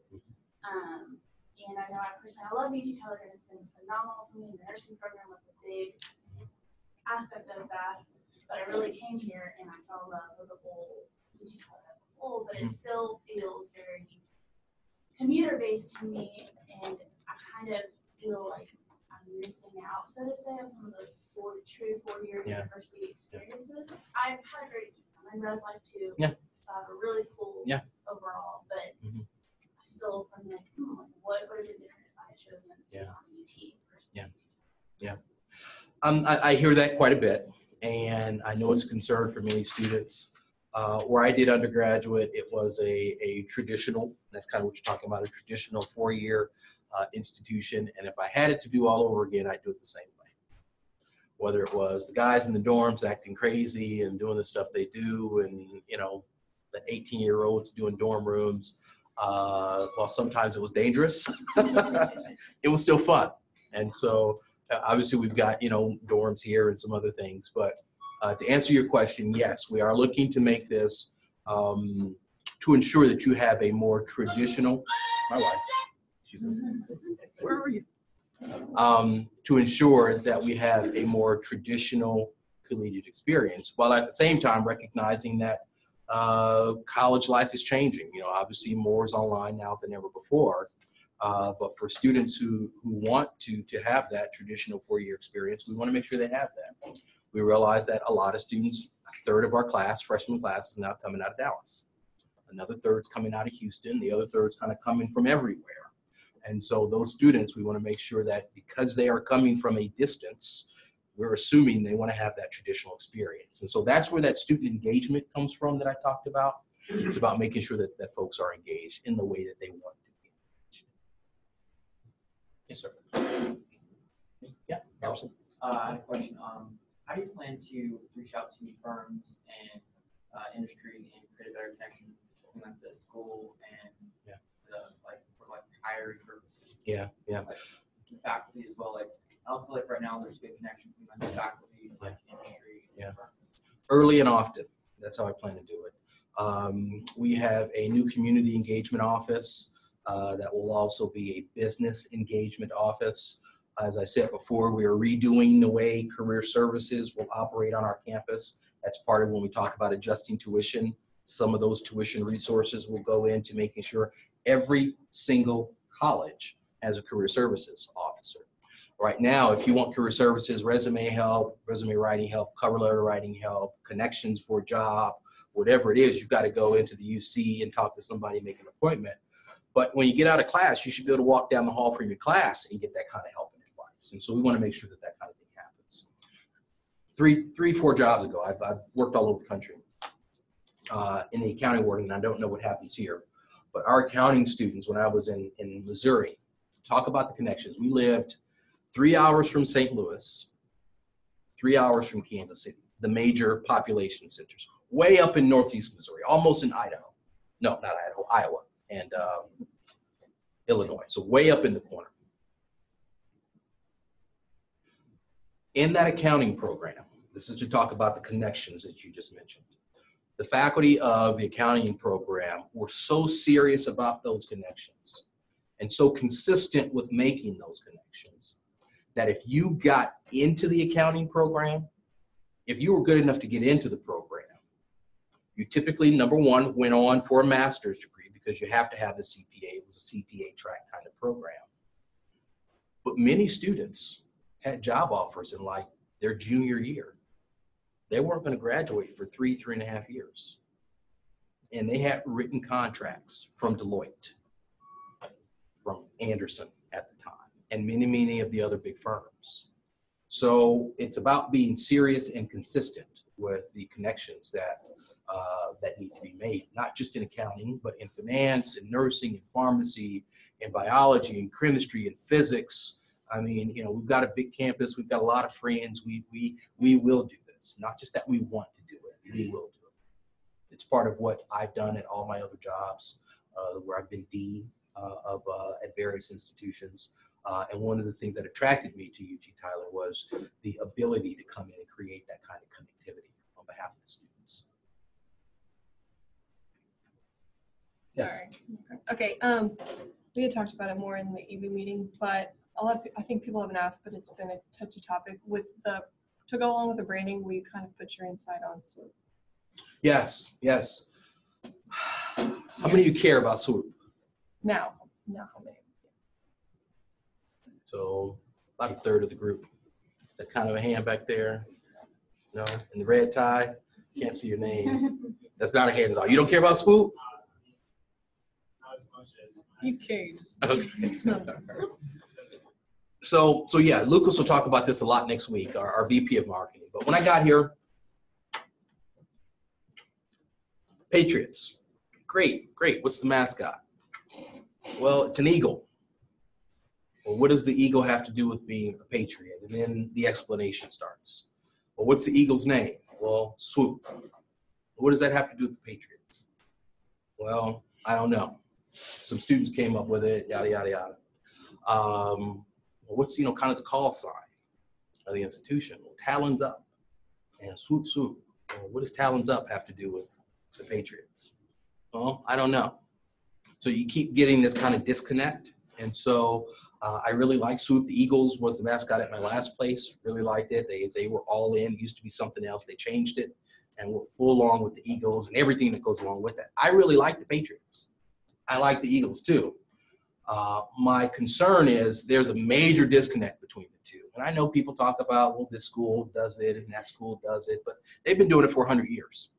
D: And I know I love UT Tyler, and it's been phenomenal for me. The nursing program was a big aspect of that, but I really came here and I fell in love with the whole UT Tyler as a whole, but it still feels very commuter based to me, and I kind of feel like I'm missing out, so to say, on some of those true four-year university experiences. I've had a great experience. I'm in res life too. So I have a really cool overall, but I still am like, what would have been different if I had chosen to be on UT versus
E: I hear that quite a bit, and I know it's a concern for many students. Where I did undergraduate, it was a traditional, that's kind of what you're talking about, a traditional four-year institution. And if I had it to do all over again, I'd do it the same way. Whether it was the guys in the dorms acting crazy and doing the stuff they do, and the 18-year-olds doing dorm rooms, while sometimes it was dangerous, it was still fun. And so obviously we've got, dorms here and some other things, but to answer your question, yes, we are looking to make this to ensure that you have a more traditional, my wife, where are you? To ensure that we have a more traditional collegiate experience, while at the same time recognizing that college life is changing. Obviously more is online now than ever before. But for students who want to have that traditional four-year experience, we want to make sure they have that. We realize that a lot of students, a third of our class, freshman class, is now coming out of Dallas. Another third's coming out of Houston. The other third's kind of coming from everywhere. And so those students, we want to make sure that because they are coming from a distance, we're assuming they want to have that traditional experience. And so that's where that student engagement comes from that I talked about. It's about making sure that folks are engaged in the way that they want to be engaged. Yes, sir. Yeah, Harrison.
K: I had a question. How do you plan to reach out to firms and industry and create a better connection between like the school and for hiring purposes? Like, the faculty as well. Like, I don't feel like right now there's a good connection between like the faculty and like industry and firms.
E: Early and often. That's how I plan to do it. We have a new community engagement office that will also be a business engagement office. As I said before, we are redoing the way career services will operate on our campus. That's part of when we talk about adjusting tuition. Some of those tuition resources will go into making sure every single college has a career services officer. Right now, if you want career services, resume help, resume writing help, cover letter writing help, connections for a job, whatever it is, you've got to go into the UC and talk to somebody, make an appointment. But when you get out of class, you should be able to walk down the hall from your class and get that kind of help and advice. And so we want to make sure that that kind of thing happens. Three, 4 jobs ago, I've worked all over the country in the accounting world, and I don't know what happens here. But our accounting students, when I was in Missouri, talk about the connections. We lived 3 hours from St. Louis, 3 hours from Kansas City, the major population centers, way up in northeast Missouri, almost in Idaho. No, not Idaho, Iowa and Illinois. So way up in the corner. In that accounting program, this is to talk about the connections that you just mentioned. the faculty of the accounting program were so serious about those connections and so consistent with making those connections that if you got into the accounting program, if you were good enough to get into the program, you typically, number one, went on for a master's degree because you have to have the CPA. It was a CPA track kind of program. But many students had job offers in like their junior year. They weren't going to graduate for 3.5 years. And they had written contracts from Deloitte, from Anderson at the time, and many of the other big firms. So it's about being serious and consistent with the connections that that need to be made, not just in accounting, but in finance, in nursing, in pharmacy, in biology, in chemistry, in physics. I mean, you know, we've got a big campus. We've got a lot of friends. We will do this. Not just that we want to do it. We will do it. It's part of what I've done at all my other jobs, where I've been dean at various institutions. And one of the things that attracted me to UT Tyler was the ability to come in and create that kind of connectivity on behalf of the students. Yes.
B: Sorry. Okay. We had talked about it more in the EB meeting, but I think people haven't asked, but it's been a touchy topic with to go along with the branding. We kind of put your insight on Swoop.
E: Yes. How many of you care about Swoop?
B: Now.
E: So about a third of the group. That kind of a hand back there. No, in the red tie. Can't see your name. That's not a hand at all. You don't care about Swoop?
B: You cares.
E: Okay. So yeah, Lucas will talk about this a lot next week, our VP of marketing. But when I got here, Patriots. Great. What's the mascot? Well, it's an eagle. Well, what does the eagle have to do with being a patriot? And then the explanation starts. Well, what's the eagle's name? Well, Swoop. What does that have to do with the Patriots? Well, I don't know. Some students came up with it, yada, yada, yada. What's, kind of the call sign of the institution? Well, talons up and swoop. Well, what does talons up have to do with the Patriots? Well, I don't know. So you keep getting this kind of disconnect. And so I really like Swoop. The Eagles was the mascot at my last place. Really liked it. They were all in. It used to be something else. They changed it and went full along with the Eagles and everything that goes along with it. I really like the Patriots. I like the Eagles too. My concern is there's a major disconnect between the two. And I know people talk about, well, this school does it and that school does it, but they've been doing it for 100 years.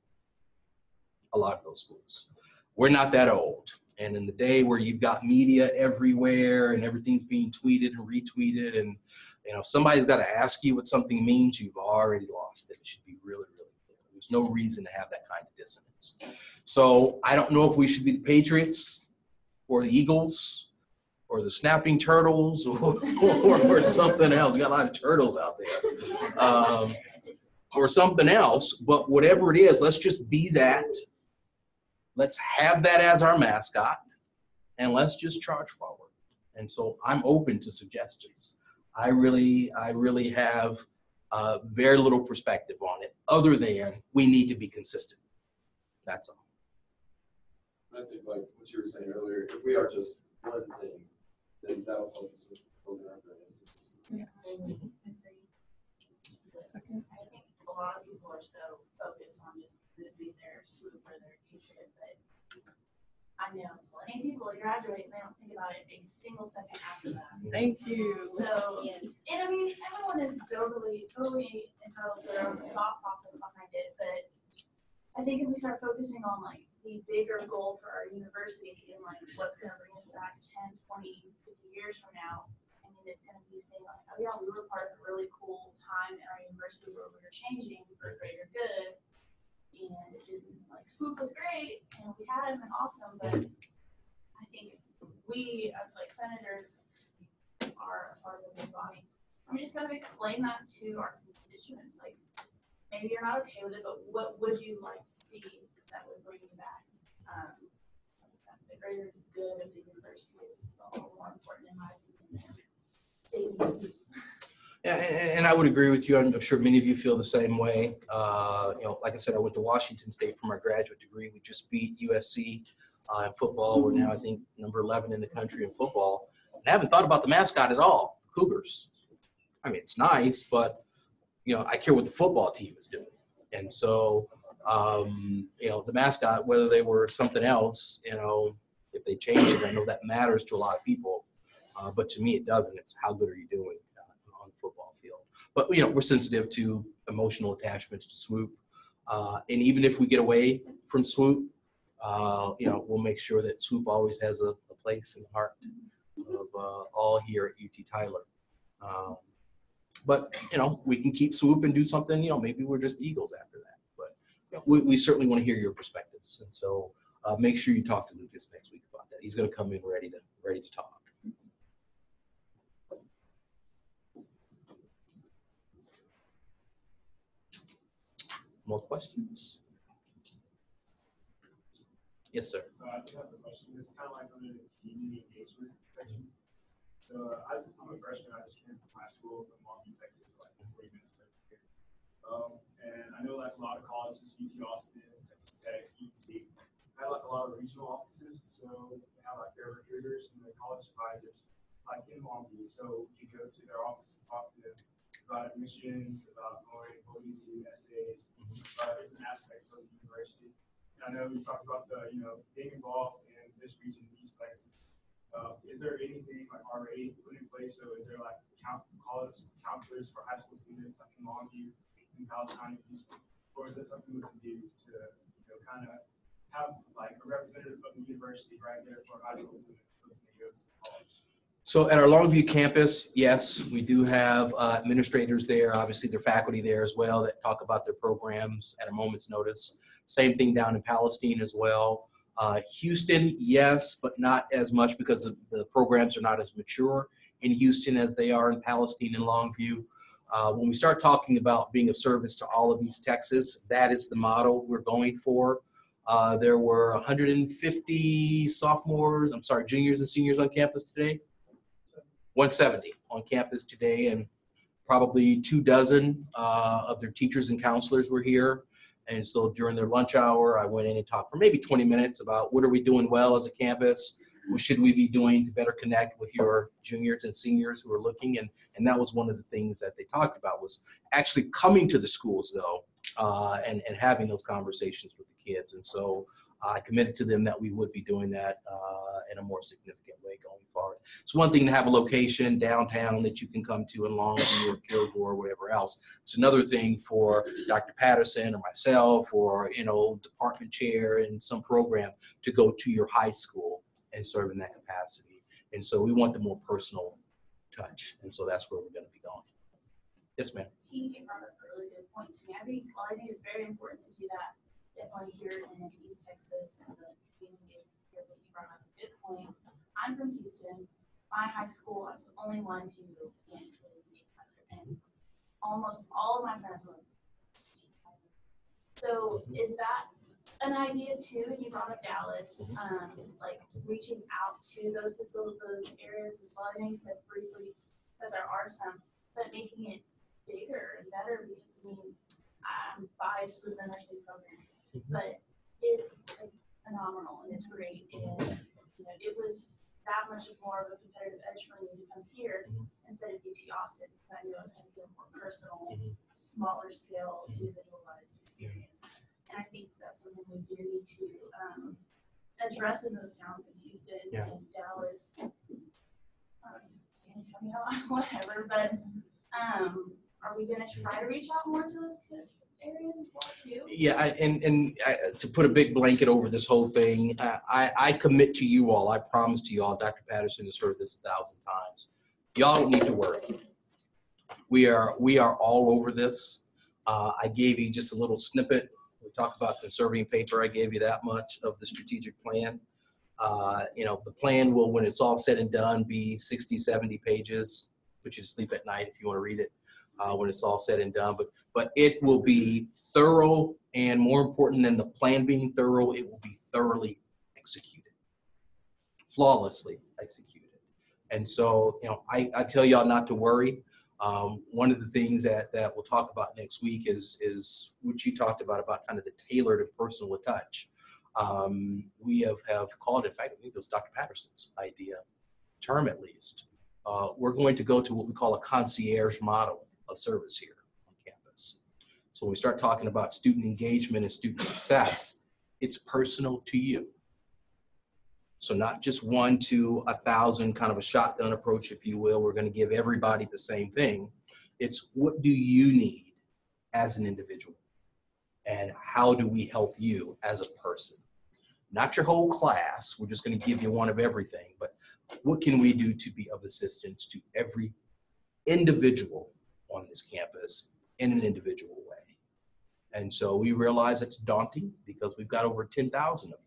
E: A lot of those schools. We're not that old. And in the day where you've got media everywhere and everything's being tweeted and retweeted, and if somebody's got to ask you what something means, you've already lost it. It should be really, really clear. There's no reason to have that kind of dissonance. So I don't know if we should be the Patriots or the Eagles or the Snapping Turtles or something else. We got a lot of turtles out there. Or something else, but whatever it is, let's just be that. Let's have that as our mascot, and let's just charge forward. And so I'm open to suggestions. I really have very little perspective on it, other than we need to be consistent. That's all.
I: I think, like what you were saying earlier, if we are just one thing, then that'll help us with building our brand.
D: I think a lot of people are so focused on just losing their Swoop or their Patriot, but I know plenty of people that graduate and they don't think about it a single second after that.
B: Thank you.
D: So, and I mean, everyone is totally entitled to their own thought process behind it, but I think if we start focusing on like the bigger goal for our university and like what's going to bring us back 10, 20, 50 years from now, I mean, it's going to be saying like, oh yeah, we were part of a really cool time in our university where we were changing for greater good. And it didn't, like, Swoop was great and we had him and awesome, but I think we as like senators are a part of the big body. We just kind of explain that to our constituents. Like, maybe you're not okay with it, but what would you like to see that would bring you back? The greater good of the university is a little more important in my opinion than saving Swoop.
E: Yeah, and I would agree with you. I'm sure many of you feel the same way. Like I said, I went to Washington State for my graduate degree. We just beat USC in football. We're now, I think, number 11 in the country in football. And I haven't thought about the mascot at all, Cougars. I mean, it's nice, but, I care what the football team is doing. And so, the mascot, whether they were something else, if they change it, I know that matters to a lot of people. But to me, it doesn't. It's how good are you doing on the football field. But, we're sensitive to emotional attachments to Swoop. And even if we get away from Swoop, we'll make sure that Swoop always has a place in the heart of all here at UT Tyler. But, we can keep Swoop and do something, maybe we're just Eagles after that. But we certainly want to hear your perspectives. And so make sure you talk to Lucas next week about that. He's going to come in ready to talk. More questions? Yes, sir.
L: I do have a question. It's kind of like under the community engagement section. So I'm a freshman. I just came from high school from Longview, Texas, like 40 minutes to here. And I know like a lot of colleges, UT Austin, Texas Tech, UT, have like a lot of regional offices. So they have like their recruiters and the college advisors like in Longview. So you go to their office and talk to them about admissions, about going, what do you do, essays, different aspects of the university. And I know we talked about the, being involved in this region, East Texas. Is there anything like already put in place? So is there like counselors for high school students like in Longview, in Palestine, or is this something we can do to, kind of have like a representative of the university right there for high school students so they can go to college?
E: So at our Longview campus, yes, we do have administrators there. Obviously, their faculty there as well that talk about their programs at a moment's notice. Same thing down in Palestine as well. Houston, yes, but not as much because the programs are not as mature in Houston as they are in Palestine and Longview. When we start talking about being of service to all of East Texas, that is the model we're going for. There were 150 juniors and seniors on campus today. 170 on campus today, and probably 24 of their teachers and counselors were here. And so during their lunch hour, I went in and talked for maybe 20 minutes about what are we doing well as a campus? What should we be doing to better connect with your juniors and seniors who are looking? And that was one of the things that they talked about, was actually coming to the schools though, and having those conversations with the kids. And so I committed to them that we would be doing that in a more significant way going forward. It's one thing to have a location downtown that you can come to in Longview or Kilgore or whatever else. It's another thing for Dr. Patterson or myself or, department chair in some program to go to your high school and serve in that capacity. And so we want the more personal touch. And so that's where we're going to be going. Yes, ma'am.
D: He brought up a really good point to me. I think it's very important to do that. Definitely here in East Texas and the community here that you brought up a good point. I'm from Houston. My high school, I was the only one who went to UT Tyler, and almost all of my friends went to UT Tyler. So is that an idea too? You brought up Dallas, like reaching out to those areas as well. I know you said briefly that there are some, but making it bigger and better, because I'm biased with the nursing program, but it's phenomenal and it's great, and it was that much more of a competitive edge for me to come here instead of UT Austin, because I knew I was going to get a more personal, smaller scale, individualized experience. And I think that's something we do need to address in those towns in Houston and Dallas. Whatever, but are we going to try to reach out more to those areas as well too?
E: Yeah, and to put a big blanket over this whole thing, I commit to you all, I promise to you all, Dr. Patterson has heard this 1,000 times. Y'all don't need to worry. We are all over this. I gave you just a little snippet. We talked about conserving paper. I gave you that much of the strategic plan. The plan will, when it's all said and done, be 60, 70 pages. Put you to sleep at night if you want to read it when it's all said and done. But it will be thorough, and more important than the plan being thorough, it will be thoroughly executed, flawlessly executed. And so, I tell y'all not to worry. One of the things that we'll talk about next week is what you talked about kind of the tailored and personal touch. We have called, in fact, I think it was Dr. Patterson's idea, term at least. We're going to go to what we call a concierge model of service here on campus. So when we start talking about student engagement and student success, it's personal to you. So not just 1 to 1,000, kind of a shotgun approach, if you will. We're going to give everybody the same thing. It's what do you need as an individual? And how do we help you as a person? Not your whole class. We're just going to give you one of everything. But what can we do to be of assistance to every individual on this campus in an individual way? And so we realize it's daunting because we've got over 10,000 of you.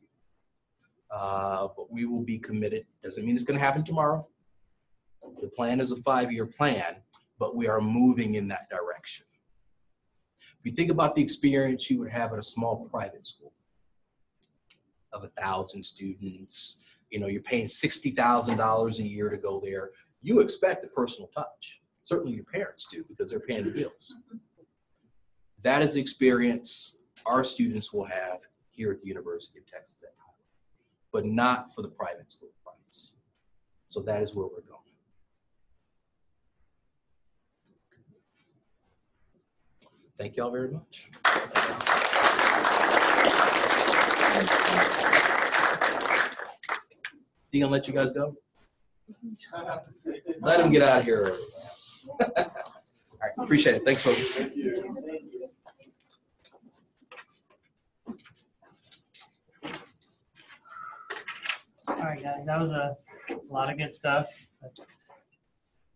E: But we will be committed. Doesn't mean it's going to happen tomorrow. The plan is a 5-year plan, but we are moving in that direction. If you think about the experience you would have at a small private school of 1,000 students, you know, you're paying $60,000 a year to go there. You expect a personal touch. Certainly your parents do because they're paying the bills. That is the experience our students will have here at the University of Texas at Tyler, but not for the private school price. So that is where we're going. Thank y'all very much. You gonna let you guys go? Let them get out of here early. All right, appreciate it. Thanks, folks.
I: Thank you.
A: All right, guys, that was a lot of good stuff.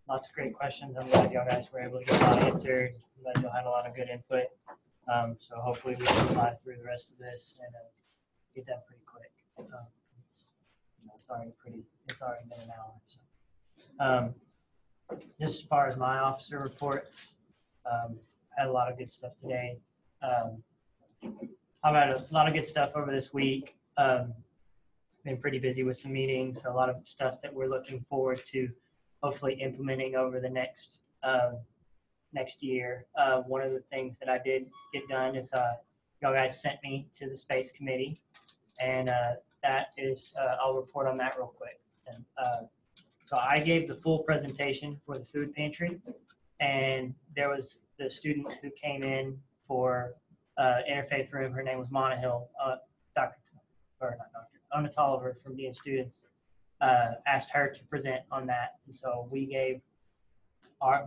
A: Lots of great questions. I'm glad y'all guys were able to get a lot answered. I'm glad y'all had a lot of good input. So hopefully we can fly through the rest of this and get done pretty quick. It's already been an hour. So, just as far as my officer reports, had a lot of good stuff today. I've had a lot of good stuff over this week. Been pretty busy with some meetings, so a lot of stuff that we're looking forward to hopefully implementing over the next year. One of the things that I did get done is y'all guys sent me to the space committee, and that is I'll report on that real quick. And so I gave the full presentation for the food pantry, and there was the student who came in for interfaith room. Her name was Monahill, Ona Tolliver from Dean Students. Asked her to present on that, and so we gave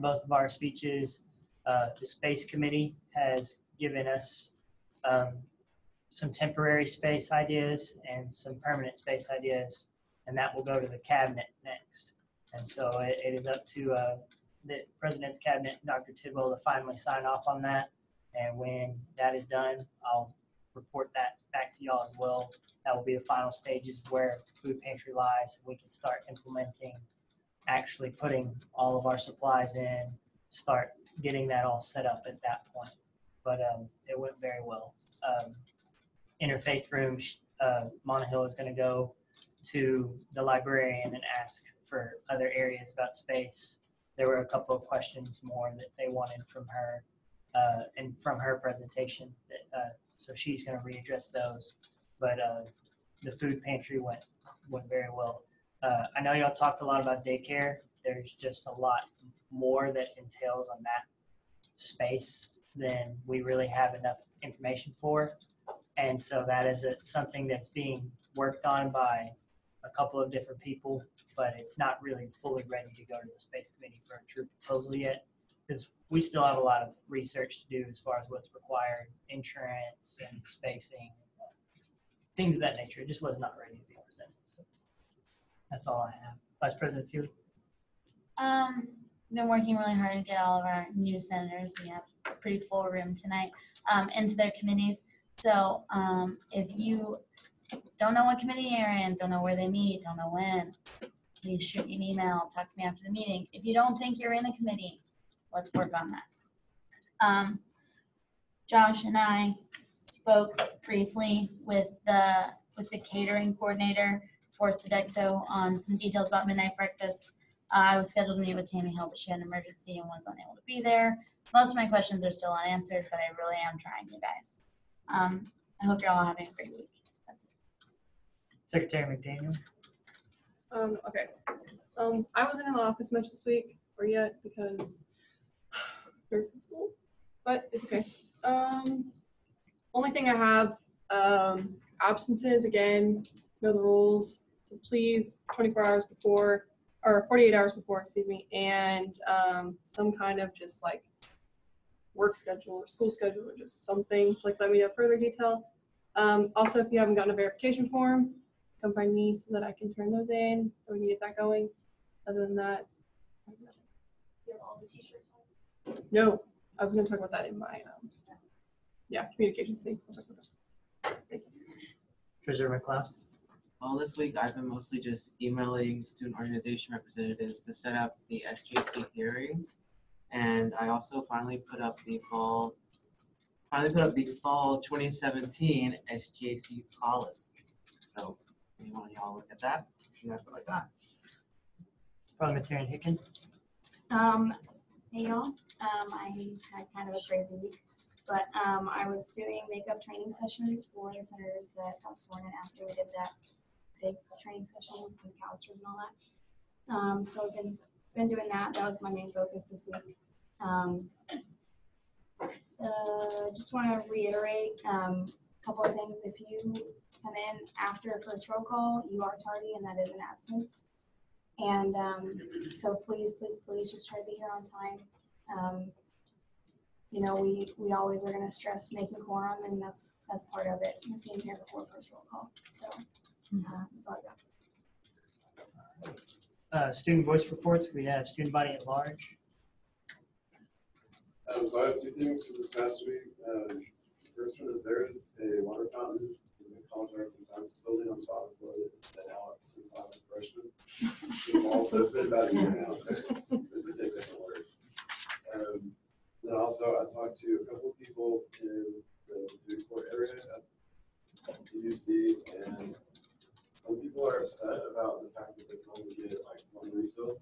A: both of our speeches. The space committee has given us some temporary space ideas and some permanent space ideas, and that will go to the cabinet next. And so it is up to the President's Cabinet, Dr. Tidwell, to finally sign off on that. And when that is done, I'll report that back to y'all as well. That will be the final stages where food pantry lies. We can start implementing, actually putting all of our supplies in, start getting that all set up at that point. But it went very well. Interfaith room, Monahill is going to go to the librarian and ask for other areas about space. There were a couple of questions more that they wanted from her and from her presentation. So she's going to readdress those. But the food pantry went very well. I know y'all talked a lot about daycare. There's just a lot more that entails on that space than we really have enough information for. And so that is something that's being worked on by a couple of different people, but it's not really fully ready to go to the space committee for a true proposal yet, because we still have a lot of research to do as far as what's required, insurance and spacing, things of that nature. It just was not ready to be presented. So that's all I have. Vice President Seeley?
M: Been working really hard to get all of our new senators, we have a pretty full room tonight, into their committees. So if you don't know what committee you're in, don't know where they meet, don't know when, please shoot me an email, talk to me after the meeting. If you don't think you're in a committee, let's work on that. Josh and I spoke briefly with the catering coordinator for Sodexo on some details about midnight breakfast. I was scheduled to meet with Tammy Hill, but she had an emergency and was unable to be there. Most of my questions are still unanswered, but I really am trying, you guys. I hope you're all having a great week. That's it.
A: Secretary McDaniel.
B: Okay. I wasn't in the office much this week or yet because nursing school, but it's okay. Only thing I have, absences again, know the rules. So please, 24 hours before, or 48 hours before, excuse me, and some kind of just like work schedule or school schedule or just something to like let me know further detail. Also, if you haven't gotten a verification form, come find me so that I can turn those in or we can get that going. Other than that,
D: You have all the t-shirts on?
B: no, I was going to talk about that in my communications thing. I'll talk about that. Thank you.
A: Treasurer McLeod.
K: Well, this week I've been mostly just emailing student organization representatives to set up the SGC hearings, and I also finally put up the fall 2017 SGAC policy. So, anyone y'all look at that? And that's what I got.
A: Parliamentarian Hicken.
H: Hey y'all, I had kind of a crazy week, but I was doing makeup training sessions for the senators that got sworn in after we did that big training session with the McAllisters and all that. So I've been doing that. That was my main focus this week. Just want to reiterate a couple of things. If you come in after first roll call, you are tardy, and that is an absence. And so please just try to be here on time. You know, we always are going to stress making quorum, and that's part of it, being here before first roll call. So that's all I got.
A: Student voice reports. We have student body at large.
I: So I have two things for this past week. First one is there is a water fountain in the College Arts and Sciences building on top of the floor that has been out since I was a freshman. Also, it's been about a year now. It's ridiculous water. Then also, I talked to a couple of people in the food court area at the UC, and some people are upset about the fact that they can only get like one refill.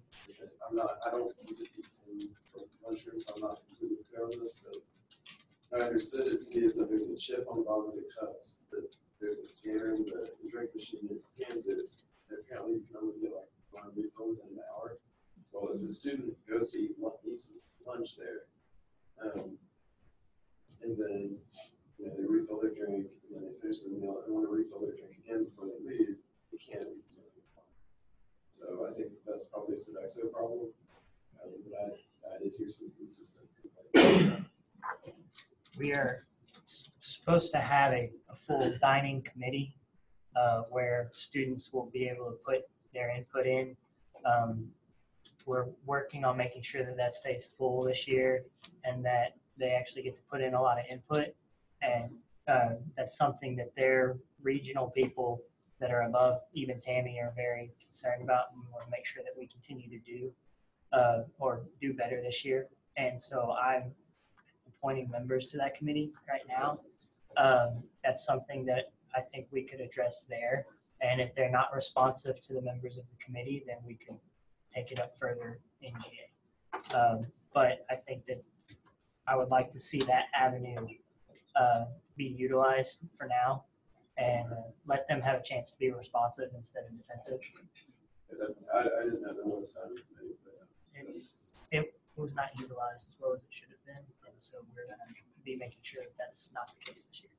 I: I don't eat in mushrooms, I'm not completely clear on this, but what I understood it to be is that there's a chip on the bottom of the cups, that there's a scanner in the drink machine that scans it, and apparently you can only get like one refill within an hour. Well, if the student goes to eats lunch there, and then they refill their drink, and then they finish the meal and want to refill their drink again before they leave, they can't because of the fine. So I think that's probably a Sodexo problem, but I did hear some consistent complaints.
A: We are supposed to have a full dining committee where students will be able to put their input in. We're working on making sure that stays full this year and that they actually get to put in a lot of input. And that's something that their regional people that are above even Tammy are very concerned about, and we want to make sure that we continue to do or do better this year. And so I'm appointing members to that committee right now. That's something that I think we could address there. And if they're not responsive to the members of the committee, then we can take it up further in GA. But I think that I would like to see that avenue be utilized for now and let them have a chance to be responsive instead of defensive.
I: I didn't know that was done.
A: It was not utilized as well as it should have been, and so we're going to be making sure that that's not the case this year.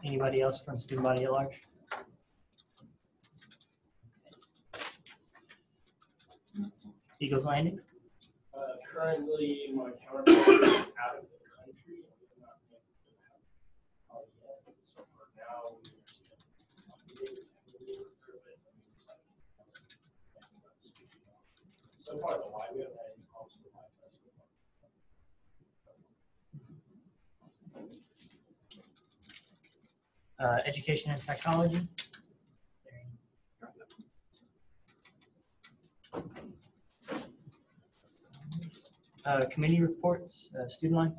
A: Anybody else from student body at large? Eagles Landing?
L: Currently, my counterpart is out of the country. And we're not yet yet. So for now, so far, the live, we haven't had any problems with the live.
A: Education and psychology. Committee reports, student life.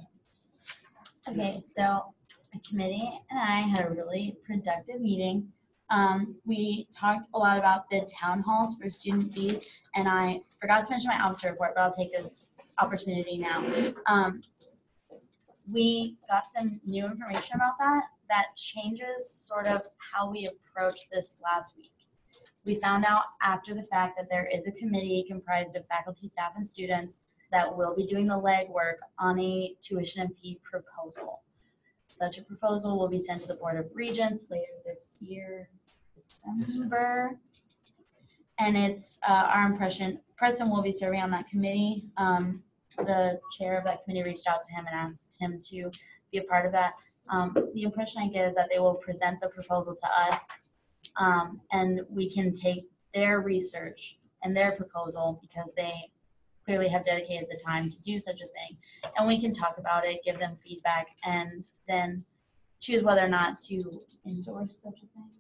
M: Okay, so the committee and I had a really productive meeting. We talked a lot about the town halls for student fees, and I forgot to mention my officer report, but I'll take this opportunity now. We got some new information about that changes sort of how we approach this last week. We found out after the fact that there is a committee comprised of faculty, staff, and students that will be doing the legwork on a tuition and fee proposal. Such a proposal will be sent to the Board of Regents later this year, December. And it's our impression, Preston will be serving on that committee. The chair of that committee reached out to him and asked him to be a part of that. The impression I get is that they will present the proposal to us, and we can take their research and their proposal, because they clearly have dedicated the time to do such a thing, and we can talk about it, give them feedback, and then choose whether or not to endorse such a thing.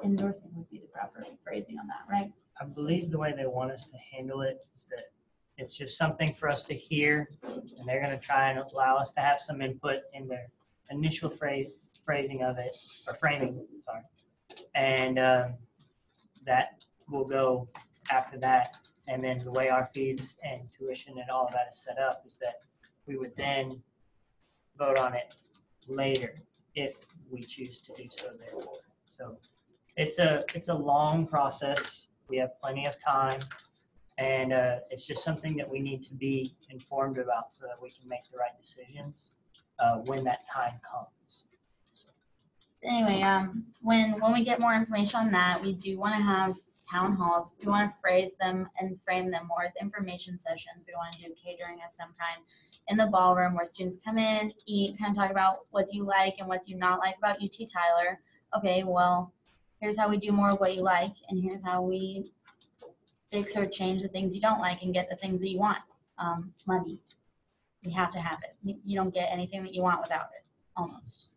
M: Endorsing would be the proper phrasing on that, right?
A: I believe the way they want us to handle it is that it's just something for us to hear, and they're going to try and allow us to have some input in their initial phrasing of it, or framing, sorry. And that will go after that. And then the way our fees and tuition and all of that is set up is that we would then vote on it later if we choose to do so therefore. So it's a long process. We have plenty of time, and it's just something that we need to be informed about so that we can make the right decisions when that time comes.
M: Anyway, when we get more information on that, we do want to have town halls. We want to phrase them and frame them more as information sessions. We want to do catering of some kind in the ballroom where students come in, eat, kind of talk about what do you like and what do you not like about UT Tyler. Okay, well, here's how we do more of what you like, and here's how we fix or change the things you don't like and get the things that you want. Money. You have to have it. You don't get anything that you want without it, almost.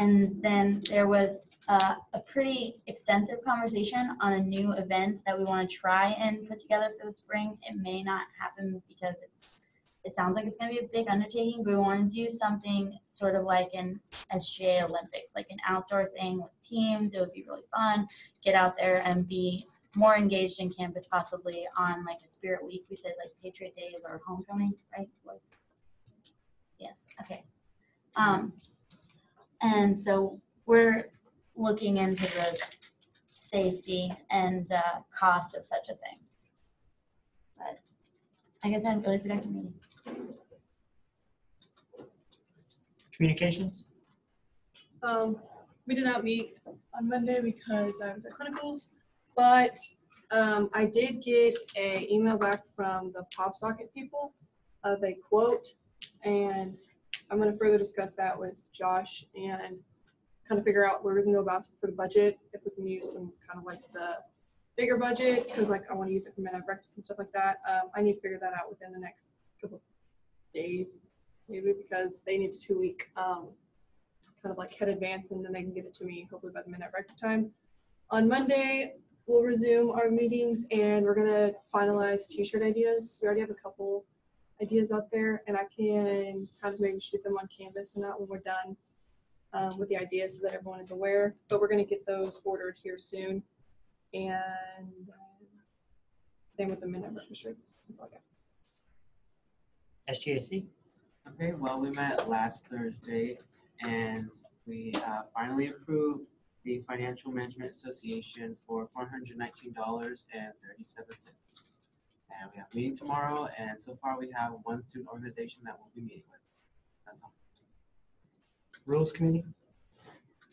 M: And then there was a pretty extensive conversation on a new event that we want to try and put together for the spring. It may not happen because it sounds like it's going to be a big undertaking, but we want to do something sort of like an SGA Olympics, like an outdoor thing with teams. It would be really fun. Get out there and be more engaged in campus, possibly on like a Spirit Week. We said like Patriot Days or Homecoming, right? Yes, okay. And so we're looking into the safety and cost of such a thing. But I guess I had a really productive meeting.
A: Communications?
B: We did not meet on Monday because I was at clinicals, but I did get an email back from the pop socket people of a quote, and I'm going to further discuss that with Josh and kind of figure out where we can go about for the budget, if we can use some kind of like the bigger budget, because like I want to use it for midnight breakfast and stuff like that. I need to figure that out within the next couple of days, maybe, because they need a 2-week kind of like head advance, and then they can get it to me hopefully by the midnight breakfast time. On Monday, we'll resume our meetings, and we're going to finalize t-shirt ideas. We already have a couple ideas out there, and I can kind of maybe shoot them on Canvas and that when we're done with the ideas so that everyone is aware. But we're going to get those ordered here soon, and same with the midnight breakfast shirts. That's all I got.
A: SGAC?
K: Okay, well, we met last Thursday and we finally approved the Financial Management Association for $419.37. And we have a meeting tomorrow, and so far we have one student organization that we'll be meeting with. That's all.
A: Rules Committee?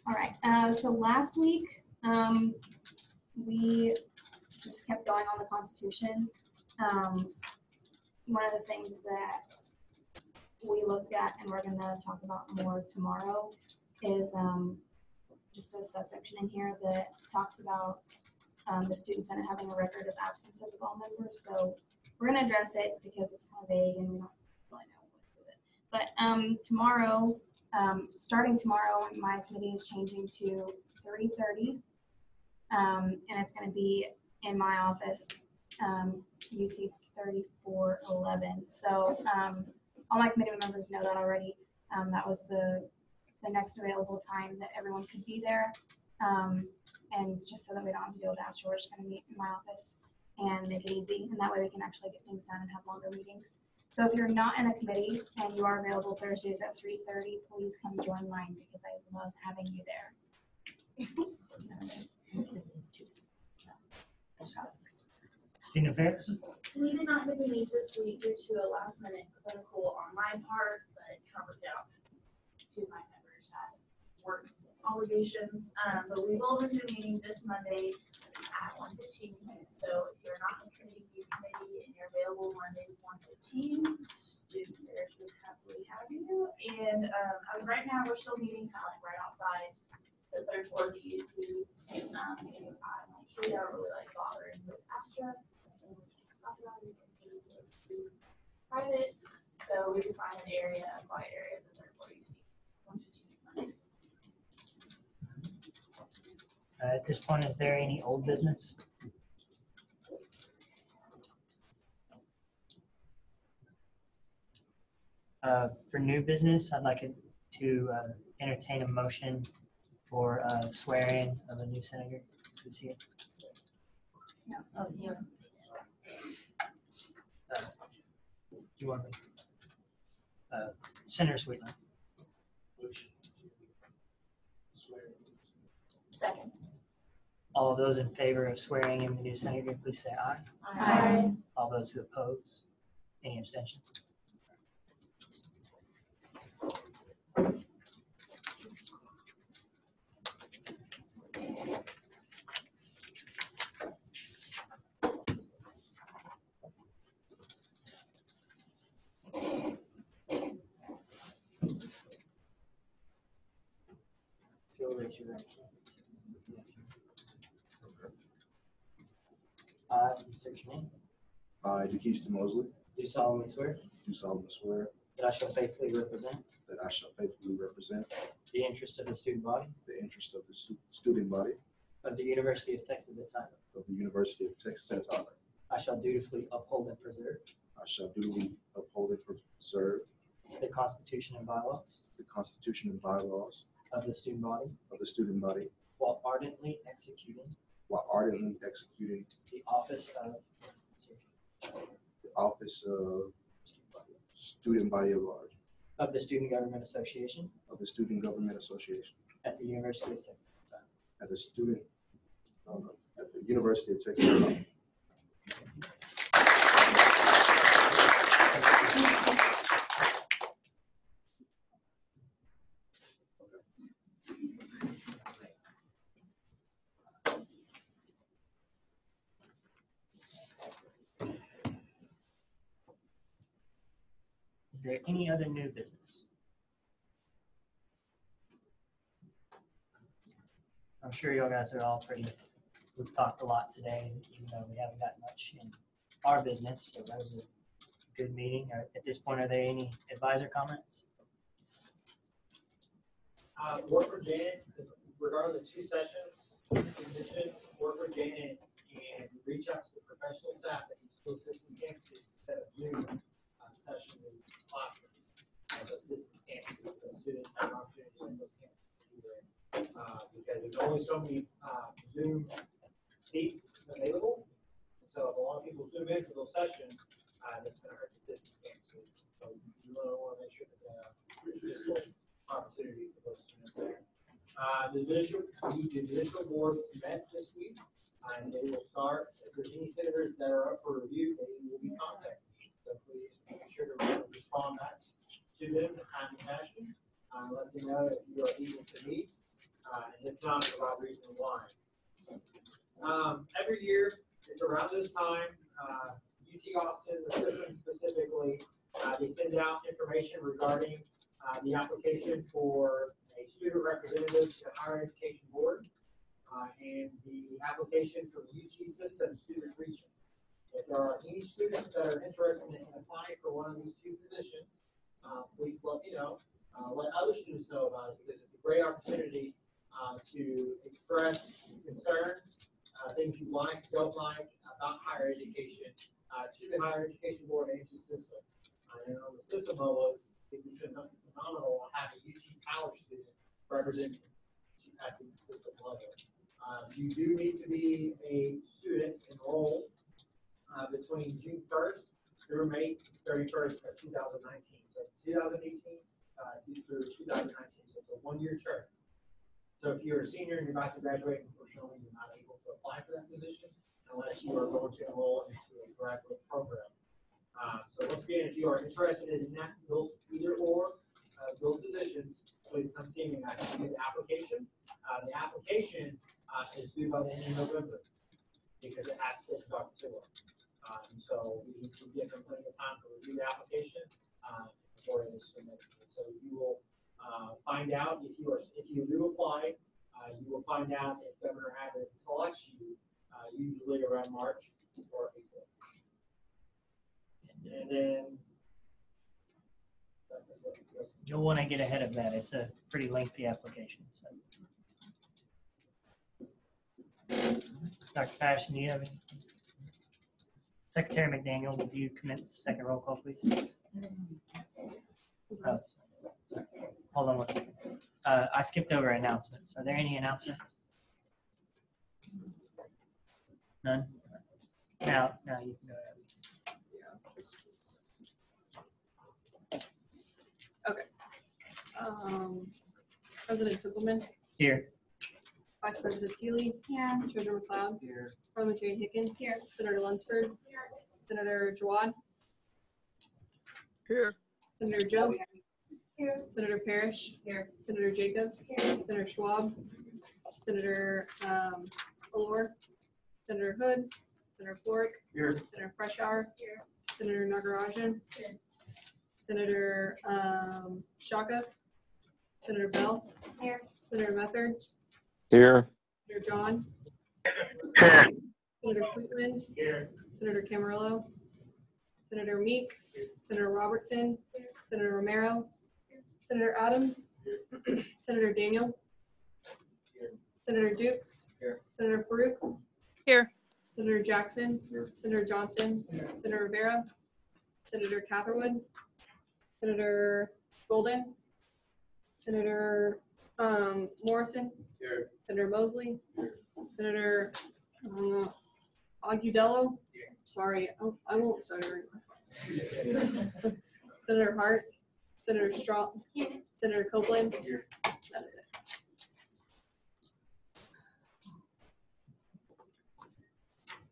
H: All right, so last week, we just kept going on the Constitution. One of the things that we looked at, and we're gonna talk about more tomorrow, is just a subsection in here that talks about the Student Senate having a record of absences of all members. So we're gonna address it because it's kind of vague and we don't really know what to do with it. But tomorrow, starting tomorrow, my committee is changing to 30:30, and it's gonna be in my office, UC 3411. So all my committee members know that already. That was the the next available time that everyone could be there. And just so that we don't have to deal with after, we're just gonna meet in my office and make it easy. And that way we can actually get things done and have longer meetings. So if you're not in a committee and you are available Thursdays at 3:30, please come join mine because I love having you there.
A: Student affairs?
D: We did not get to meet this week due to a last minute clinical on my part, but it kind of worked out because a few of my members had work obligations. But we will resume meeting this Monday at 1:15. So if you're not in committee and you're available Mondays 1:15, student affairs would happily have you. And as of right now, we're still meeting kind of like right outside the third floor of the UC. Because I'm like, hey, I don't really like bothering with abstract. Private, so we just find an area, a quiet area, the third floor UC. 1:15 Mondays.
A: At this point, is there any old business? For new business, I'd like to entertain a motion for swearing of a new senator who's here.
M: Oh, yeah.
A: Do you want me? Senator Sweetland.
M: Second.
A: All of those in favor of swearing in the new senator, please say aye.
M: Aye.
A: All those who oppose, any abstentions? You'll raise your right hand. I, insert your name,
N: I, DeKeiston Mosley,
A: do solemnly swear
N: do solemnly swear
A: that I shall faithfully represent
N: that I shall faithfully represent
A: the interest of the student body
N: the interest of the student body
A: of the University of Texas at Tyler.
N: of the University of Texas at Tyler.
A: I shall dutifully uphold and preserve
N: I shall duly uphold and preserve
A: the Constitution and bylaws
N: the Constitution and bylaws
A: of the student body
N: of the student body
A: while ardently executing the office
N: of student body at large
A: of the Student Government Association
N: of the Student Government Association
A: at the University of Texas at Tyler.
N: at the University of Texas at Tyler.
A: Is there any other new business? I'm sure you guys are all we've talked a lot today, even though we haven't gotten much in our business, so that was a good meeting. At this point, are there any advisor comments?
O: Work with Janet regarding the 2 sessions you mentioned. Work with Janet and reach out to the professional staff at each of those distance campuses to set up new sessions in the classroom. Those distance campuses, the students have an opportunity in those campuses to do that because there's only so many Zoom seats available. So if a lot of people Zoom in for those sessions, that's going to hurt the distance campuses. So you really want to make sure that there's a opportunity for those students there. The judicial board met this week, and they will start. If there's any senators that are up for review, they will be contacted. So please make sure to respond back to them in a timely fashion. Let them know that you are able to meet, and if not, provide reason why. Every year, it's around this time, UT Austin, the system specifically, they send out information regarding the application for a student representative to the Higher Education Board and the application for the UT system student region. If there are any students that are interested in applying for one of these 2 positions, please let me know. Let other students know about it because it's a great opportunity to express concerns, things you like, don't like about higher education to the Higher Education Board and to the system. And on the system level, if you can phenomenal to have a UT Tyler student represent at the system level. You do need to be a student enrolled between June 1st through May 31st of 2019. So 2018 through 2019. So it's a 1-year term. So if you're a senior and you're about to graduate, unfortunately, you're not able to apply for that position unless you are going to enroll into a graduate program. So once again, if you are interested in that, those either or those positions, please come see me. I can do the application. The application is due by the end of November because it has to start to work. So we need to give them plenty of time to review the application before it is submitted. So you will find out if you do apply. You will find out if Governor Abbott selects you, usually around March or April. And then
A: You'll want to get ahead of that. It's a pretty lengthy application. So. Dr. Patterson, do you have any? Secretary McDaniel, would you commence the second roll call, please? Oh, sorry. Hold on one second. I skipped over announcements. Are there any announcements? None? Now you can go ahead.
B: President Tippleman.
A: Here.
B: Vice President Seeley.
H: Here.
B: Treasurer McLeod.
F: Here.
B: Parliamentarian Hicken.
H: Here.
B: Senator Lunsford.
H: Here.
B: Senator Jawad.
C: Here.
B: Senator Joe.
H: Here.
B: Senator Parrish. Here. Senator Jacobs.
H: Here.
B: Senator Schwab. Senator Allure. Senator Hood. Senator Florick.
F: Here.
B: Senator Freshour.
H: Here.
B: Senator Nagarajan.
H: Here.
B: Senator Shaka. Senator Bell.
H: Here.
B: Senator Method.
J: Here.
B: Senator John.
C: Here.
B: Senator Sweetland.
O: here.
B: Senator Camarillo. Senator Meek. Senator Robertson. Senator Romero. Senator Adams. Senator Daniel. Senator Dukes.
F: Here.
B: Senator Farouk.
C: Here.
B: Senator Jackson. Senator Johnson. Senator Rivera. Senator Catherwood. Senator Golden. Senator Morrison.
F: Here.
B: Senator Mosley. Senator Agudello. Sorry, I won't stutter. Senator Hart. Senator Straw. Senator Copeland. That is it.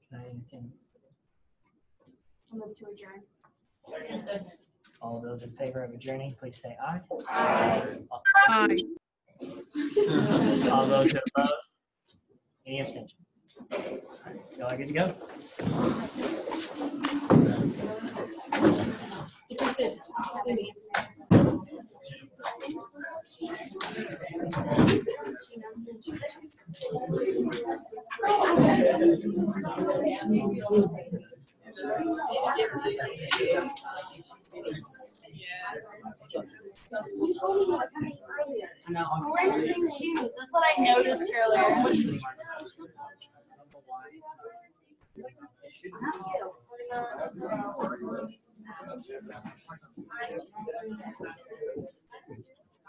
A: Can I entertain?
H: I'll move to adjourn.
A: All those in favor of adjourning, please say aye.
H: Aye.
C: Aye.
A: All those opposed? Any abstention? Y'all are good to go?
B: If you sit, see me.
M: I'm wearing the same shoes. That's what I noticed earlier.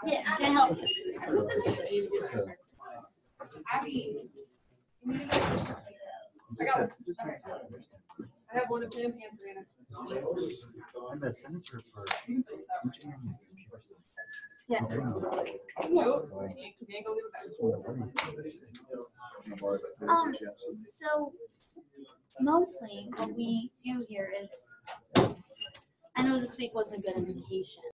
M: Yeah, I can help you.
B: I got one. I have one of him and Brianna.
N: I'm a senator for.
H: Yeah.
B: Nope. You ain't gonna do it.
M: So mostly what we do here is, I know this week was a good indication.